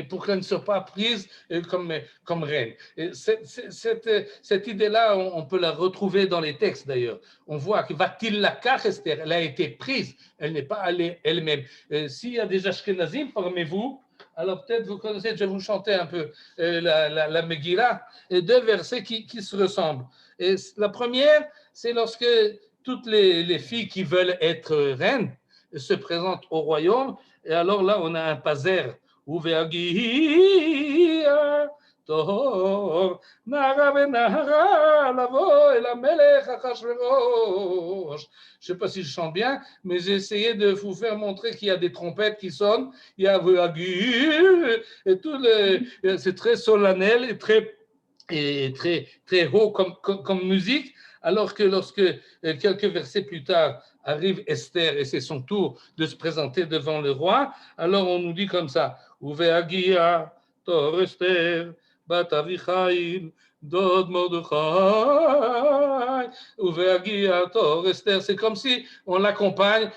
pour qu'elle ne soit pas prise comme reine. Cette idée-là, on peut la retrouver dans les textes d'ailleurs. On voit que va-t-il la car Esther, elle a été prise, elle n'est pas allée elle-même. S'il y a des Ashkenazim parmi vous, alors peut-être vous connaissez, je vais vous chanter un peu la Megillah, et deux versets qui se ressemblent. Et la première, c'est lorsque toutes les filles qui veulent être reines se présentent au royaume, et alors là, on a un paser. Je ne sais pas si je chante bien, mais j'ai essayé de vous faire montrer qu'il y a des trompettes qui sonnent, il y a et c'est très solennel et très haut comme musique, alors que lorsque quelques versets plus tard arrive Esther et c'est son tour de se présenter devant le roi, alors on nous dit comme ça, Uveagia tor Esther bat Avichail dod Mordechai Uveagia tor Esther, c'est comme si on l'accompagne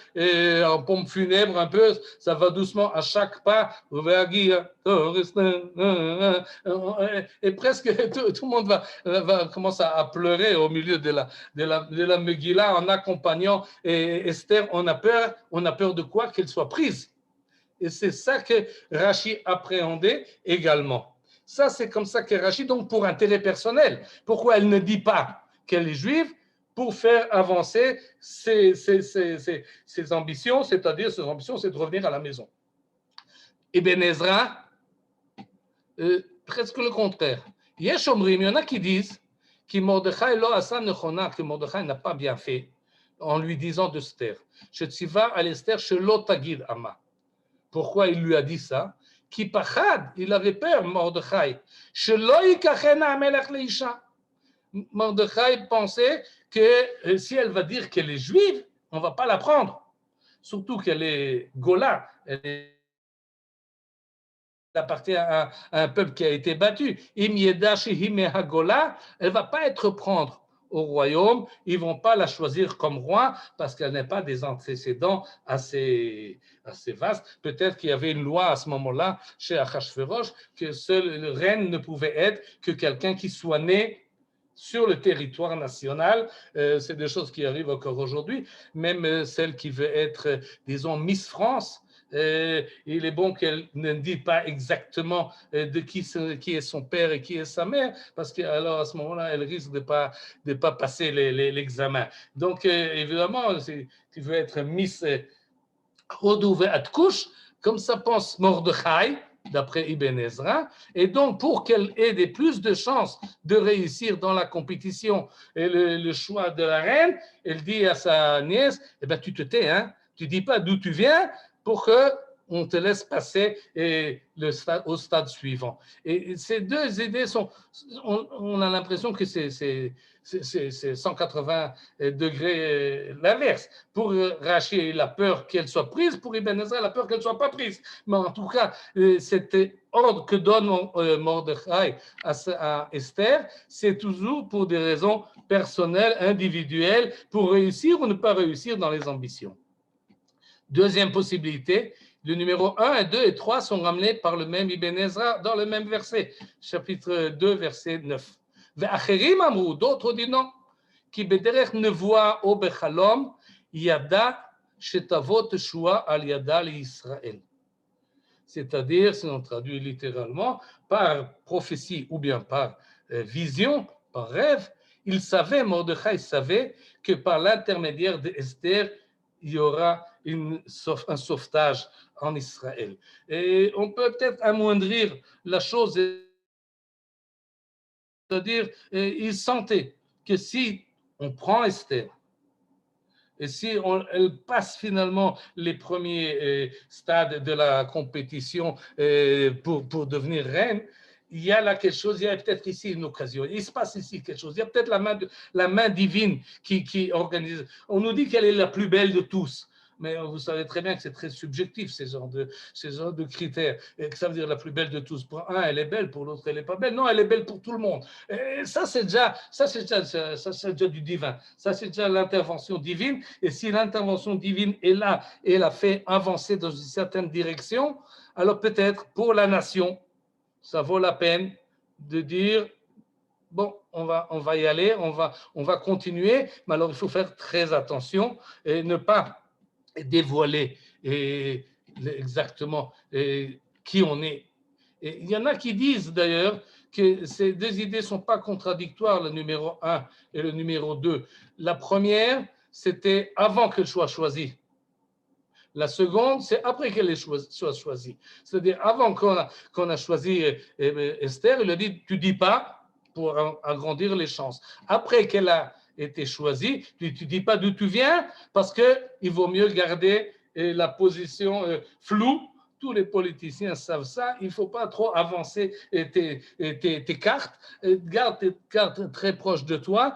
en pompe funèbre un peu, ça va doucement à chaque pas, Uveagia tor Esther, et presque tout le monde va commencer à pleurer au milieu de la Megillah en accompagnant Esther. On a peur de quoi? Qu'elle soit prise. Et c'est ça que Rashi appréhendait également. Ça, c'est comme ça que Rashi, donc pour intérêt personnel. Pourquoi elle ne dit pas qu'elle est juive? Pour faire avancer ses ambitions, c'est-à-dire ses ambitions, c'est de revenir à la maison. Ibn Ezra, presque le contraire. Il y en a qui disent que Mordechai n'a pas bien fait en lui disant de se taire. Pourquoi il lui a dit ça? Il avait peur, Mordechai. Mordechai pensait que si elle va dire qu'elle est juive, on ne va pas la prendre. Surtout qu'elle est Gola, elle appartient à un peuple qui a été battu. Elle ne va pas être prendre au royaume, ils ne vont pas la choisir comme roi parce qu'elle n'a pas des antécédents assez vastes. Peut-être qu'il y avait une loi à ce moment-là chez Achashverosh que seule reine ne pouvait être que quelqu'un qui soit né sur le territoire national. C'est des choses qui arrivent encore aujourd'hui. Même celle qui veut être, disons, Miss France, il est bon qu'elle ne dise pas exactement de qui est son père et qui est sa mère, parce qu'alors à ce moment-là, elle risque de pas passer l'examen. Donc, évidemment, si tu veux être Miss Hodou Ve'atkouch, comme ça pense Mordechai, d'après Ibn Ezra, et donc pour qu'elle ait plus de chances de réussir dans la compétition et le choix de la reine, elle dit à sa nièce, eh ben, tu te tais, hein? Tu ne dis pas d'où tu viens pour qu'on te laisse passer au stade suivant. Et ces deux idées on a l'impression que c'est 180 degrés l'inverse. Pour Rachi, la peur qu'elle soit prise, pour Ibn Ezra, la peur qu'elle ne soit pas prise. Mais en tout cas, cet ordre que donne Mordechai à Esther, c'est toujours pour des raisons personnelles, individuelles, pour réussir ou ne pas réussir dans les ambitions. Deuxième possibilité, le numéro 1 et 2 et 3 sont ramenés par le même Ibn Ezra dans le même verset, chapitre 2, verset 9. Ve'acherim amrou, d'autres disent non, qui bederech nevoa o bechalom yada shetavot teshua al yada l'Israël. C'est-à-dire, si on traduit littéralement, par prophétie ou bien par vision, par rêve, Mordechai savait que par l'intermédiaire d'Esther, il y aura un sauvetage en Israël. Et on peut peut-être amoindrir la chose, c'est-à-dire, il sentait que si on prend Esther, et si elle passe finalement les premiers stades de la compétition pour devenir reine, il y a là quelque chose, il y a peut-être ici une occasion, il se passe ici quelque chose, il y a peut-être la main divine qui organise. On nous dit qu'elle est la plus belle de tous, mais vous savez très bien que c'est très subjectif, ces genres de critères. Et que ça veut dire la plus belle de tous. Pour un, elle est belle, pour l'autre, elle n'est pas belle. Non, elle est belle pour tout le monde. Et ça, c'est déjà du divin. Ça, c'est déjà l'intervention divine. Et si l'intervention divine est là et elle a fait avancer dans une certaine direction, alors peut-être pour la nation, ça vaut la peine de dire bon, on va y aller, on va continuer, mais alors il faut faire très attention et ne pas dévoiler exactement qui on est. Et il y en a qui disent d'ailleurs que ces deux idées ne sont pas contradictoires, le numéro 1 et le numéro 2. La première, c'était avant qu'elle soit choisie. La seconde, c'est après qu'elle soit choisie. C'est-à-dire, avant qu'on a choisi Esther, il a dit, tu ne dis pas pour agrandir les chances. Après qu'elle a été choisie, tu ne dis pas d'où tu viens, parce qu'il vaut mieux garder la position floue. Tous les politiciens savent ça. Il ne faut pas trop avancer tes cartes. Garde tes cartes très proches de toi.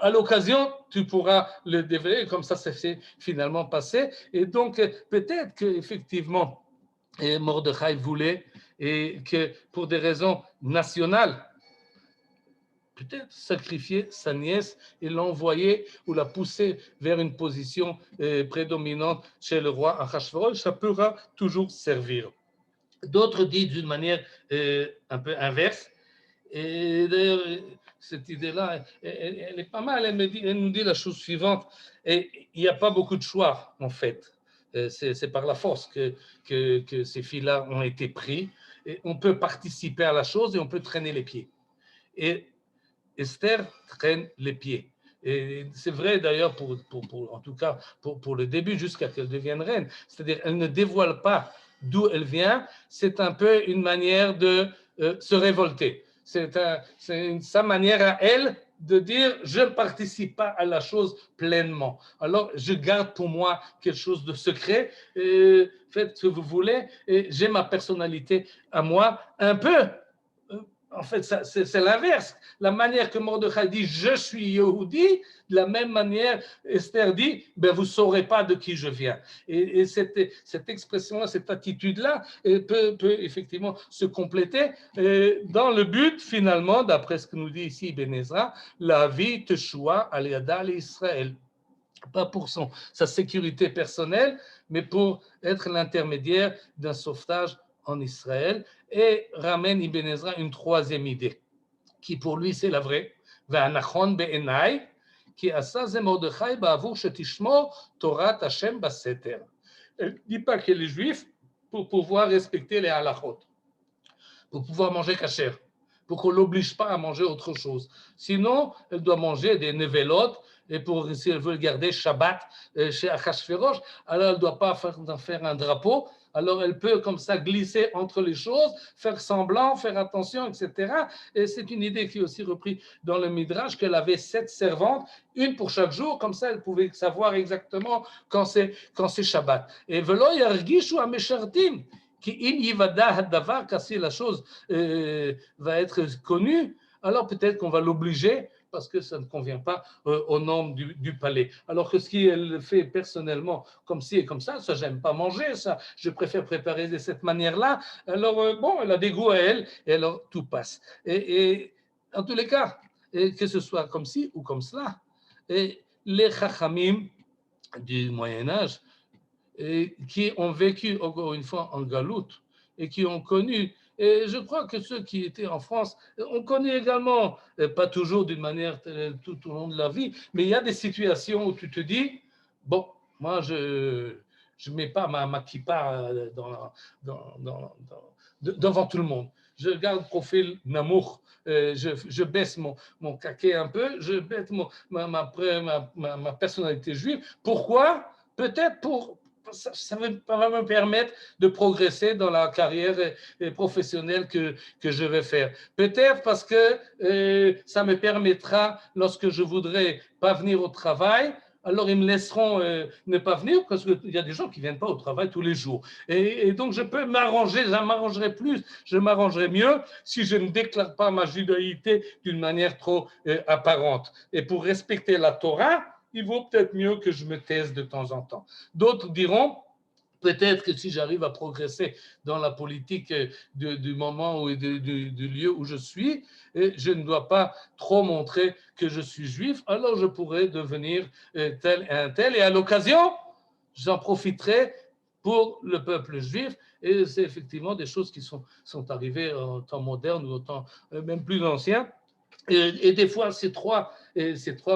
À l'occasion, tu pourras le dévoiler, comme ça s'est finalement passé. Et donc, peut-être qu'effectivement, Mordechai voulait, et que pour des raisons nationales, peut-être sacrifier sa nièce et l'envoyer ou la pousser vers une position prédominante chez le roi Achashverosh, ça pourra toujours servir. D'autres disent d'une manière un peu inverse, et d'ailleurs, cette idée-là, elle est pas mal. Elle nous dit la chose suivante. Et il n'y a pas beaucoup de choix, en fait. C'est par la force que ces filles-là ont été prises. Et on peut participer à la chose et on peut traîner les pieds. Et Esther traîne les pieds. Et c'est vrai d'ailleurs, en tout cas pour le début, jusqu'à qu'elle devienne reine. C'est-à-dire, elle ne dévoile pas d'où elle vient. C'est un peu une manière de se révolter. C'est sa manière à elle de dire je ne participe pas à la chose pleinement. Alors je garde pour moi quelque chose de secret. Faites ce que vous voulez. Et j'ai ma personnalité à moi un peu. En fait, c'est l'inverse. La manière que Mordechai dit « je suis Yehudi », de la même manière, Esther dit ben, « vous ne saurez pas de qui je viens ». Et cette expression-là, cette attitude-là peut effectivement se compléter dans le but, finalement, d'après ce que nous dit ici Ibn Ezra, la vie Teshua al Yada l'Israël. Pas pour sa sécurité personnelle, mais pour être l'intermédiaire d'un sauvetage en Israël, et ramène Ibn Ezra une troisième idée, qui pour lui c'est la vraie, Ve'anachon be'enai, qui asa ze Mordechai ba'avur shetishmor Torat Hashem baseter. Elle ne dit pas qu'elle est juive pour pouvoir respecter les halachot, pour pouvoir manger kasher, pour qu'on ne l'oblige pas à manger autre chose. Sinon, elle doit manger des nevelot, et si elle veut garder Shabbat chez Achashverosh, alors elle ne doit pas faire un drapeau, Alors, elle peut comme ça glisser entre les choses, faire semblant, faire attention, etc. Et c'est une idée qui est aussi reprise dans le Midrash, qu'elle avait 7 servantes, une pour chaque jour, comme ça, elle pouvait savoir exactement quand c'est Shabbat. Et velo yargishu ameshartim, qui in yivada hadavar, car si la chose va être connue, alors peut-être qu'on va l'obliger parce que ça ne convient pas aux normes du palais. Alors que ce qu'elle fait personnellement, comme ci et comme ça, j'aime pas manger, ça, je préfère préparer de cette manière-là. Alors, bon, elle a des goûts à elle, et alors tout passe. Et en tous les cas, que ce soit comme ci ou comme cela, et les chachamim du Moyen-Âge, qui ont vécu, encore une fois, en galoute, et qui ont connu. Et je crois que ceux qui étaient en France ont connu également, pas toujours d'une manière tout au long de la vie, mais il y a des situations où tu te dis, bon, moi, je ne mets pas ma kippa devant tout le monde. Je garde profil namour, je baisse mon caquet un peu, je baisse ma personnalité juive. Pourquoi? Peut-être ça va me permettre de progresser dans la carrière professionnelle que je vais faire. Peut-être parce que ça me permettra, lorsque je voudrais pas venir au travail, alors ils me laisseront ne pas venir parce qu'il y a des gens qui ne viennent pas au travail tous les jours. Et donc je peux m'arranger, je m'arrangerai plus, je m'arrangerai mieux si je ne déclare pas ma judaïté d'une manière trop apparente. Et pour respecter la Torah, il vaut peut-être mieux que je me taise de temps en temps. D'autres diront, peut-être que si j'arrive à progresser dans la politique du moment ou du lieu où je suis, je ne dois pas trop montrer que je suis juif, alors je pourrais devenir tel et un tel. Et à l'occasion, j'en profiterai pour le peuple juif. Et c'est effectivement des choses qui sont arrivées en temps moderne ou en temps même plus ancien. Et des fois, ces trois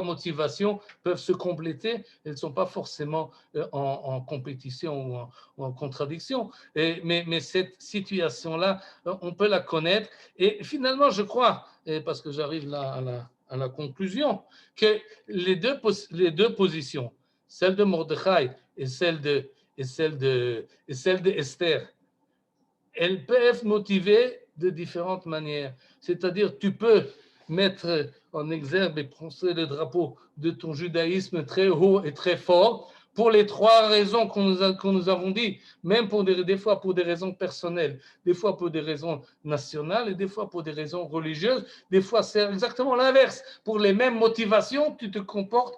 motivations peuvent se compléter. Elles ne sont pas forcément en compétition ou en contradiction. Mais cette situation-là, on peut la connaître. Et finalement, je crois, parce que j'arrive là à la conclusion, que les deux positions, celle de Mordechai et celle de Esther, elles peuvent motiver de différentes manières. C'est-à-dire, tu peux mettre en exergue et prononcer le drapeau de ton judaïsme très haut et très fort pour les trois raisons qu'on nous avons dit, même des fois pour des raisons personnelles, des fois pour des raisons nationales et des fois pour des raisons religieuses. Des fois, c'est exactement l'inverse. Pour les mêmes motivations, tu te comportes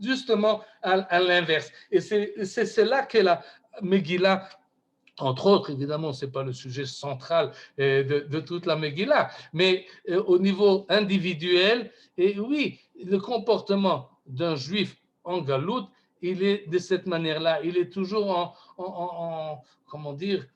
justement à l'inverse. Et c'est là que la Megillah, entre autres, évidemment, ce n'est pas le sujet central de toute la Megillah, mais au niveau individuel, et oui, le comportement d'un juif en galoute, il est de cette manière-là, il est toujours comment dire,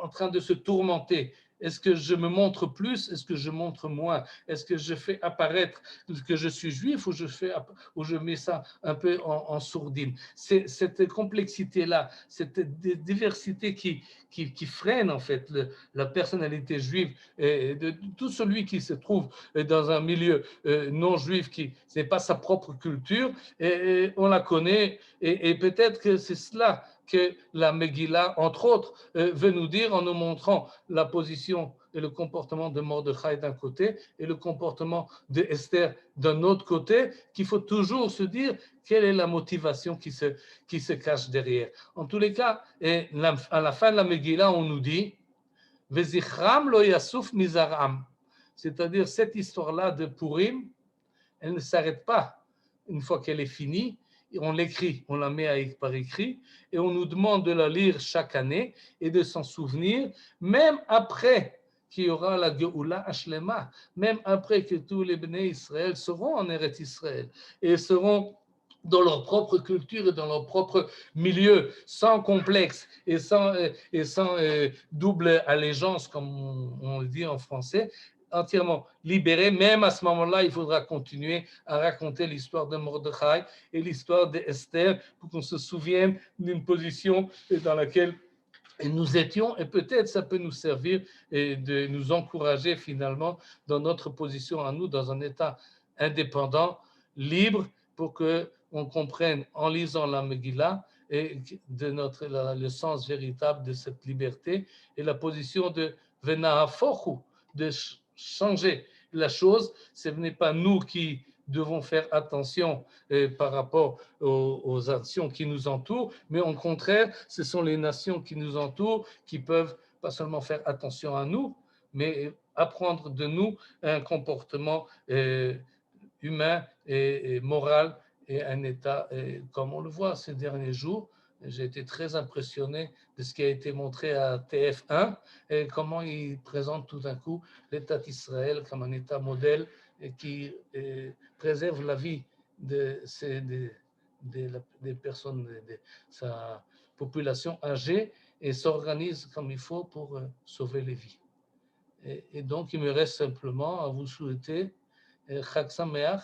en train de se tourmenter. Est-ce que je me montre plus? Est-ce que je montre moins? Est-ce que je fais apparaître que je suis juif ou je mets ça un peu en sourdine? C'est cette complexité-là, cette diversité qui freine en fait la personnalité juive et de tout celui qui se trouve dans un milieu non juif qui n'est pas sa propre culture, et on la connaît, et peut-être que c'est cela que la Megillah, entre autres, veut nous dire en nous montrant la position et le comportement de Mordechai d'un côté et le comportement de Esther d'un autre côté, qu'il faut toujours se dire quelle est la motivation qui se cache derrière. En tous les cas, à la fin de la Megillah, on nous dit « Vezichram lo yasuf mizaram », c'est-à-dire cette histoire-là de Purim, elle ne s'arrête pas une fois qu'elle est finie. On l'écrit, on la met par écrit, et on nous demande de la lire chaque année et de s'en souvenir, même après qu'il y aura la Geoula Hashlema, même après que tous les Bnei Israël seront en Eretz Israël et seront dans leur propre culture et dans leur propre milieu, sans complexe et sans double allégeance, comme on le dit en français, entièrement libéré. Même à ce moment-là, il faudra continuer à raconter l'histoire de Mordechai et l'histoire d'Esther pour qu'on se souvienne d'une position dans laquelle nous étions, et peut-être ça peut nous servir et de nous encourager finalement dans notre position à nous, dans un état indépendant, libre, pour qu'on comprenne en lisant la Megillah et de le sens véritable de cette liberté et la position de Venahafochu, de changer la chose. Ce n'est pas nous qui devons faire attention par rapport aux actions qui nous entourent, mais au contraire, ce sont les nations qui nous entourent qui peuvent pas seulement faire attention à nous, mais apprendre de nous un comportement humain et moral et un état, comme on le voit ces derniers jours. J'ai été très impressionné de ce qui a été montré à TF1 et comment il présente tout d'un coup l'État d'Israël comme un État modèle et qui préserve la vie des personnes, de sa population âgée et s'organise comme il faut pour sauver les vies. Et donc, il me reste simplement à vous souhaiter Chag Sameach,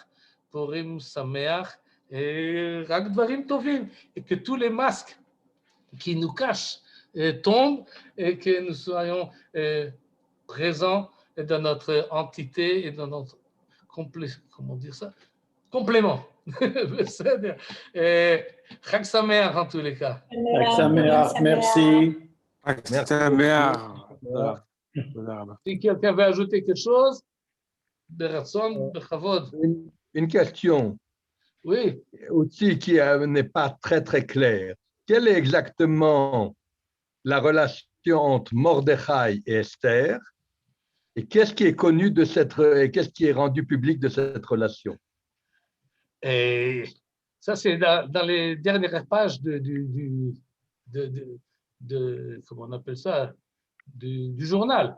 Purim Sameach, et Rak Dvarim Tovim, et que tous les masques qui nous cachent tombent et que nous soyons présents dans notre entité et dans notre complément. Chag Sameach en tous les cas. Chag Sameach, merci. Merci. Si quelqu'un veut ajouter quelque chose, Beratson, Bechavod. Une question Oui. aussi qui n'est pas très très claire. Quelle est exactement la relation entre Mordechai et Esther et qu'est-ce qui est connu de qu'est-ce qui est rendu public de cette relation? Et ça, c'est dans les dernières pages comment on appelle ça, du journal.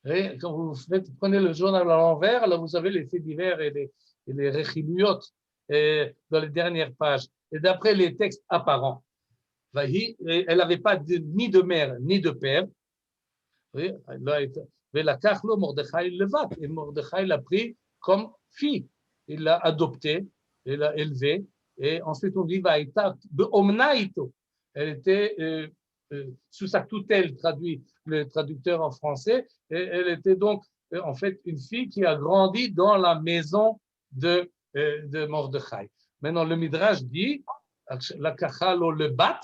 Et quand vous prenez le journal à l'envers, là, vous avez les faits divers et les rechiluyot dans les dernières pages. Et d'après les textes apparents, elle n'avait pas ni de mère ni de père. Et Mordechai l'a pris comme fille. Il l'a adoptée, il l'a élevée. Et ensuite, on dit elle était sous sa tutelle, traduit le traducteur en français, et elle était donc en fait une fille qui a grandi dans la maison de Mordechai. Maintenant, le Midrash dit la kachalo le bat,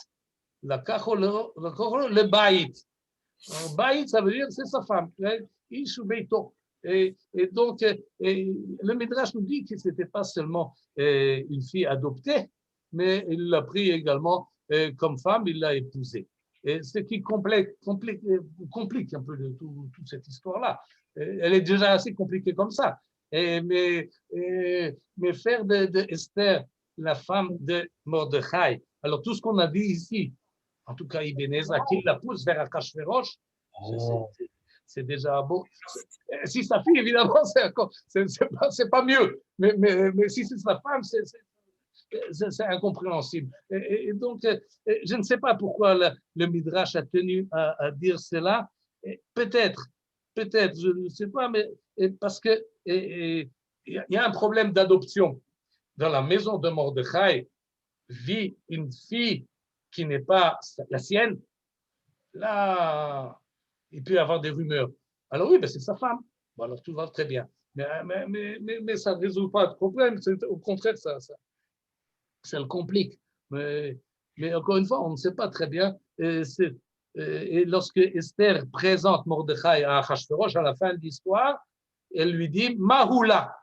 la kachalo le baït. Baït, ça veut dire c'est sa femme, Ishu Beito. Et donc, le Midrash nous dit que ce n'était pas seulement une fille adoptée, mais il l'a pris également comme femme, il l'a épousée. Et ce qui complique un peu toute cette histoire-là. Elle est déjà assez compliquée comme ça. Mais faire de Esther la femme de Mordechai, alors tout ce qu'on a dit ici, en tout cas Ibn Ezra, qui la pousse vers Akashverosh, c'est déjà beau. Si sa fille, évidemment, c'est pas mieux. Mais si c'est sa femme, c'est incompréhensible. Et donc, je ne sais pas pourquoi le Midrash a tenu à dire cela. Peut-être, je ne sais pas, mais parce que il y a un problème d'adoption. Dans la maison de Mordechai vit une fille qui n'est pas la sienne. Là, il peut y avoir des rumeurs. Alors oui, ben c'est sa femme. Bon, alors tout va très bien. Mais ça ne résout pas le problème. Au contraire, ça le complique. Mais encore une fois, on ne sait pas très bien. Et lorsque Esther présente Mordechai à Achashverosh à la fin de l'histoire, elle lui dit Mahoula.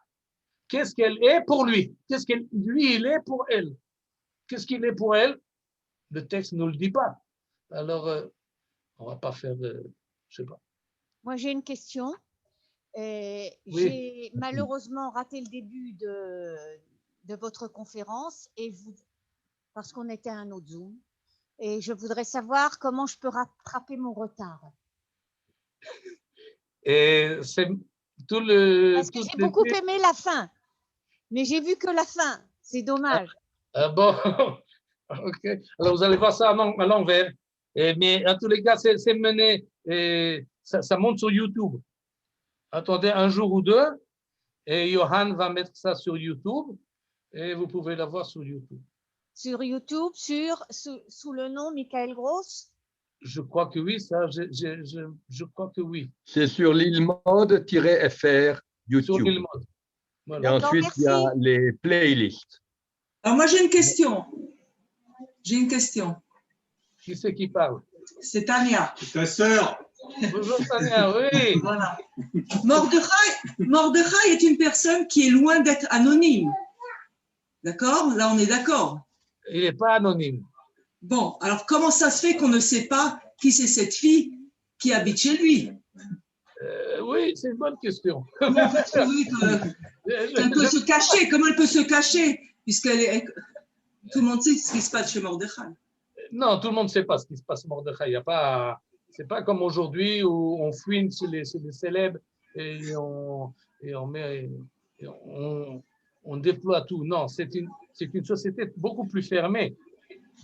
Qu'est-ce qu'elle est pour lui? Qu'est-ce qu'il lui il est pour elle? Qu'est-ce qu'il est pour elle? Le texte ne nous le dit pas. Alors, on ne va pas faire de. Je ne sais pas. Moi, j'ai une question. Oui. J'ai malheureusement raté le début de votre conférence parce qu'on était à un autre Zoom. Et je voudrais savoir comment je peux rattraper mon retard. Et c'est tout le. Parce que j'ai beaucoup aimé la fin. Mais j'ai vu que la fin. C'est dommage. Bon, ok. Alors, vous allez voir ça à l'envers. Mais en tous les cas, c'est mené. Ça monte sur YouTube. Attendez un jour ou deux. Et Johan va mettre ça sur YouTube. Et vous pouvez la voir sur YouTube. Sur YouTube, sous le nom Michael Gross? Je crois que oui, ça. Je crois que oui. C'est sur l'ilmod-fr YouTube. Sur l'ilmod. Voilà. Et ensuite, il y a les playlists. Alors moi, j'ai une question. j'ai une question. Qui c'est qui parle? C'est Tania. Ta sœur. Bonjour Tania, oui. Voilà. Mordechai est une personne qui est loin d'être anonyme. D'accord? Là, on est d'accord. Il n'est pas anonyme. Bon, alors comment ça se fait qu'on ne sait pas qui c'est cette fille qui habite chez lui? Oui, c'est une bonne question. Comment vous trouvez qu'elle peut se cacher? Comment elle peut se cacher? Puisqu'elle est... Tout le monde sait ce qui se passe chez Mordechai. Non, tout le monde ne sait pas ce qui se passe à Mordechai. Il y a pas, c'est pas comme aujourd'hui où on fouine sur les célèbres et on déploie tout. Non, c'est une société beaucoup plus fermée.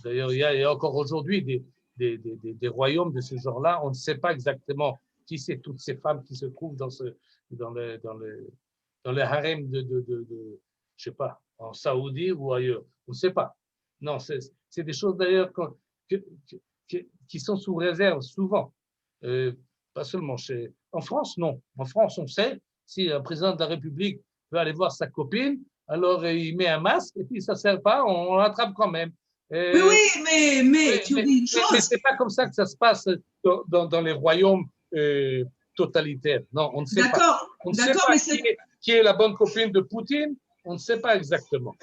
D'ailleurs, il y a encore aujourd'hui des royaumes de ce genre-là. On ne sait pas exactement qui c'est toutes ces femmes qui se trouvent dans le harem je sais pas, en Saoudie ou ailleurs. On ne sait pas. Non, c'est des choses d'ailleurs qui sont sous réserve souvent. Pas seulement en France, non. En France, on sait, si un président de la République veut aller voir sa copine, alors il met un masque et puis ça ne sert pas, on l'attrape quand même. Mais tu dis une chose. Mais ce n'est pas comme ça que ça se passe dans les royaumes totalitaires. Non, on ne sait pas. On ne sait pas qui est la bonne copine de Poutine, on ne sait pas exactement.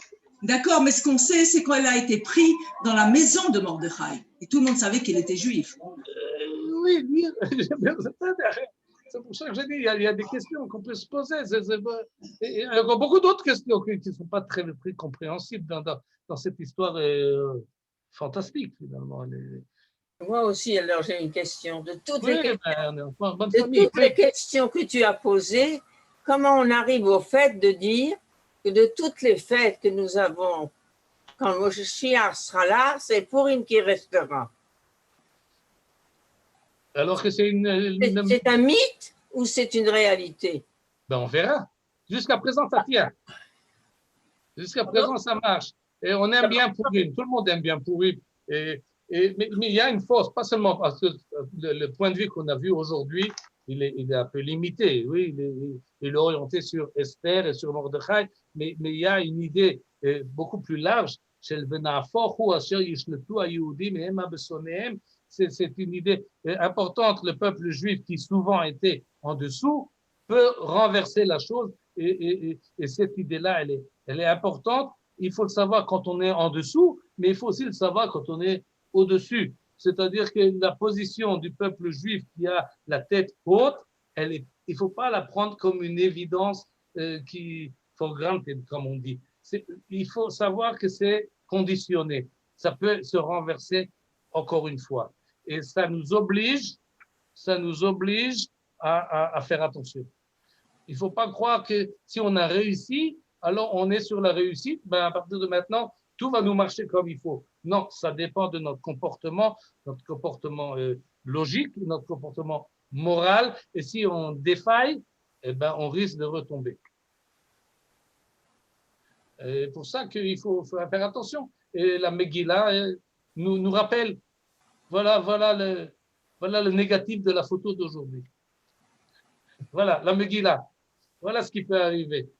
D'accord, mais ce qu'on sait, c'est qu'elle a été prise dans la maison de Mordechai. Et tout le monde savait qu'il était juif. Oui, c'est pour ça que j'ai dit, il y a des questions qu'on peut se poser. Il y a beaucoup d'autres questions qui ne sont pas très compréhensibles dans cette histoire fantastique, finalement. Moi aussi, alors j'ai une question. De toutes les les questions que tu as posées, comment on arrive au fait de dire que de toutes les fêtes que nous avons, quand Moshiach sera là, c'est Purim qui restera? Alors que c'est c'est un mythe ou c'est une réalité? Ben on verra. Jusqu'à présent, ça tient. Jusqu'à présent, ça marche. Et on aime bien Purim. Tout le monde aime bien Purim. Mais il y a une force, pas seulement parce que le point de vue qu'on a vu aujourd'hui, il est un peu limité. Oui, il est orienté sur Esther et sur Mordechai, mais il y a une idée beaucoup plus large. C'est une idée importante. Le peuple juif qui souvent était en dessous peut renverser la chose et cette idée-là, elle est importante. Il faut le savoir quand on est en dessous, mais il faut aussi le savoir quand on est au-dessus. C'est-à-dire que la position du peuple juif qui a la tête haute, il ne faut pas la prendre comme une évidence for granted, comme on dit. Il faut savoir que c'est conditionné. Ça peut se renverser encore une fois. Et ça nous oblige à faire attention. Il ne faut pas croire que si on a réussi, alors on est sur la réussite, à partir de maintenant, tout va nous marcher comme il faut. Non, ça dépend de notre comportement logique, notre comportement moral. Et si on défaille, on risque de retomber. C'est pour ça qu'il faut faire attention. Et la Megillah nous rappelle, voilà le négatif de la photo d'aujourd'hui. Voilà, la Megillah. Voilà ce qui peut arriver.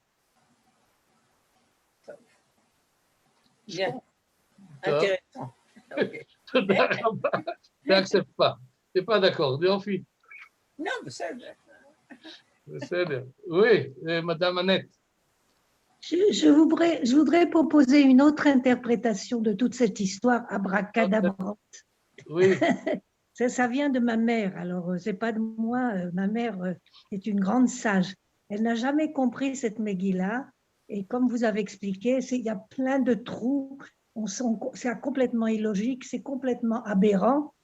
Bien. Intéressant. Okay. Je n'accepte pas. Tu n'es pas d'accord. Tu enfuis. Non, mais c'est bien. Oui, Madame Annette. Je voudrais proposer une autre interprétation de toute cette histoire abracadabrante. Oui. Ça vient de ma mère, alors ce n'est pas de moi. Ma mère est une grande sage. Elle n'a jamais compris cette Megillah. Et comme vous avez expliqué, il y a plein de trous, c'est complètement illogique, c'est complètement aberrant,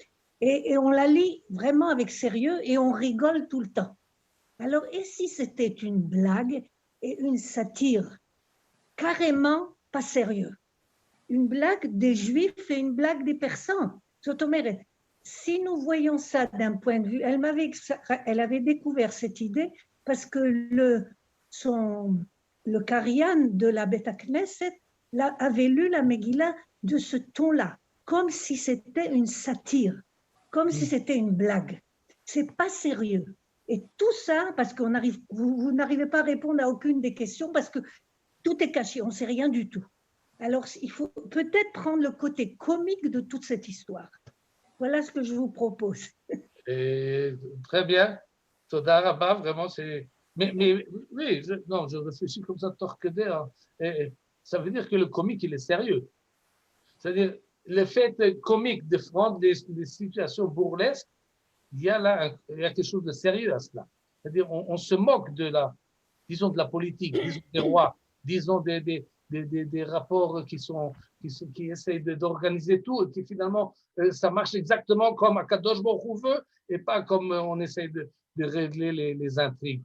et on la lit vraiment avec sérieux et on rigole tout le temps. Alors, et si c'était une blague et une satire carrément pas sérieux? Une blague des Juifs et une blague des Persans. Si nous voyons ça d'un point de vue, elle avait découvert cette idée parce que le Karian de la Beth Knesset avait lu la Megillah de ce ton-là, comme si c'était une satire, comme si c'était une blague. C'est pas sérieux. Et tout ça, parce que vous n'arrivez pas à répondre à aucune des questions, parce que tout est caché, on ne sait rien du tout. Alors, il faut peut-être prendre le côté comique de toute cette histoire. Voilà ce que je vous propose. Et, très bien. Toda Rabba, vraiment, c'est. Mais oui, je réfléchis comme ça, torquedé. Et ça veut dire que le comique, il est sérieux. C'est-à-dire, le fait comique de prendre des situations burlesques, il y a quelque chose de sérieux à cela. C'est-à-dire, on se moque de disons, de la politique, disons, des rois, disons, des rapports qui essayent d'organiser tout et qui finalement, ça marche exactement comme Akadosh Baruch Hu veut et pas comme on essaye de régler les intrigues.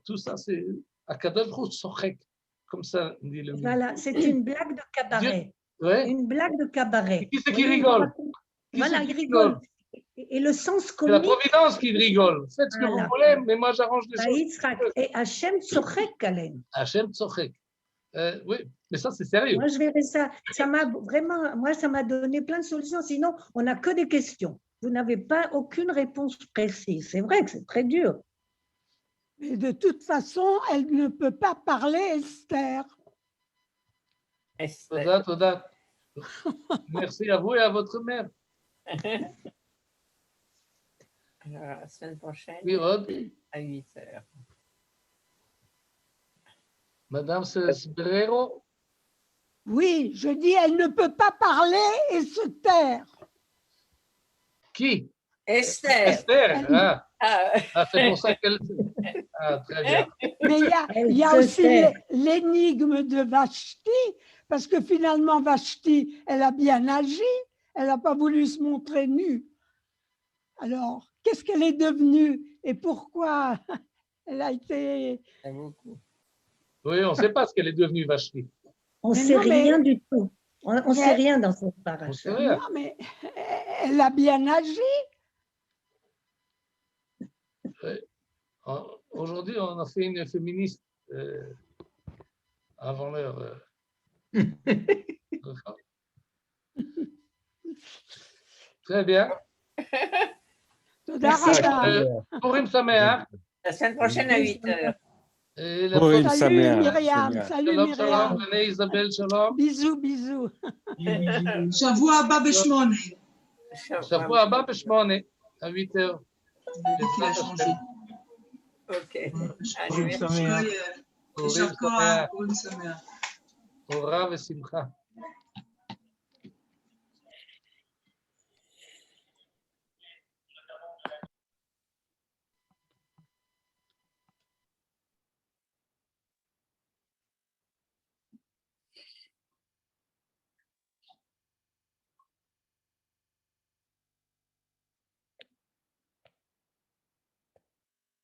Tout ça, c'est Akadosh Baruch Hu sochek, comme ça dit le Voilà, c'est une blague de cabaret. Ouais. Une blague de cabaret. Qui c'est qui rigole? Voilà, il rigole. Et le sens C'est comique. la Providence qui rigole. Faites ce que vous voulez, mais moi j'arrange les choses. Et Hachem Tzochek, Alain. Hachem Tzochek. Oui, mais ça c'est sérieux. Moi je verrai ça. Ça m'a vraiment, moi ça m'a donné plein de solutions. Sinon, on n'a que des questions. Vous n'avez pas aucune réponse précise. C'est vrai que c'est très dur. Mais de toute façon, elle ne peut pas parler, Esther. Toda. Merci à vous et à votre mère. Alors, la semaine prochaine, Oui, Rod. à 8h. Madame Sbrero. Oui, je dis, elle ne peut pas parler et se taire. Qui? Esther. Esther. C'est pour ça qu'elle. Très bien. Mais il y a aussi l'énigme de Vashti, parce que finalement, Vashti, elle a bien agi, elle n'a pas voulu se montrer nue. Alors, qu'est-ce qu'elle est devenue et pourquoi elle a été… Oui, on ne sait pas ce qu'elle est devenue, Vashti. On ne sait rien du tout. On ne sait rien dans cette On paracha. sait rien. Non, mais elle a bien agi. Aujourd'hui, on a fait une féministe avant l'heure. Très bien. Purim Sameach. La semaine prochaine à 8h. Salut Myriam. Salut Shalom, Myriam. shalom. René, Isabelle, shalom. Bisous, bisous. שבוע הבא ב8. שבוע הבא ב8, à 8h. qui a changé. Ok. יישר כוח, Purim Sameach. תורה ושמחה.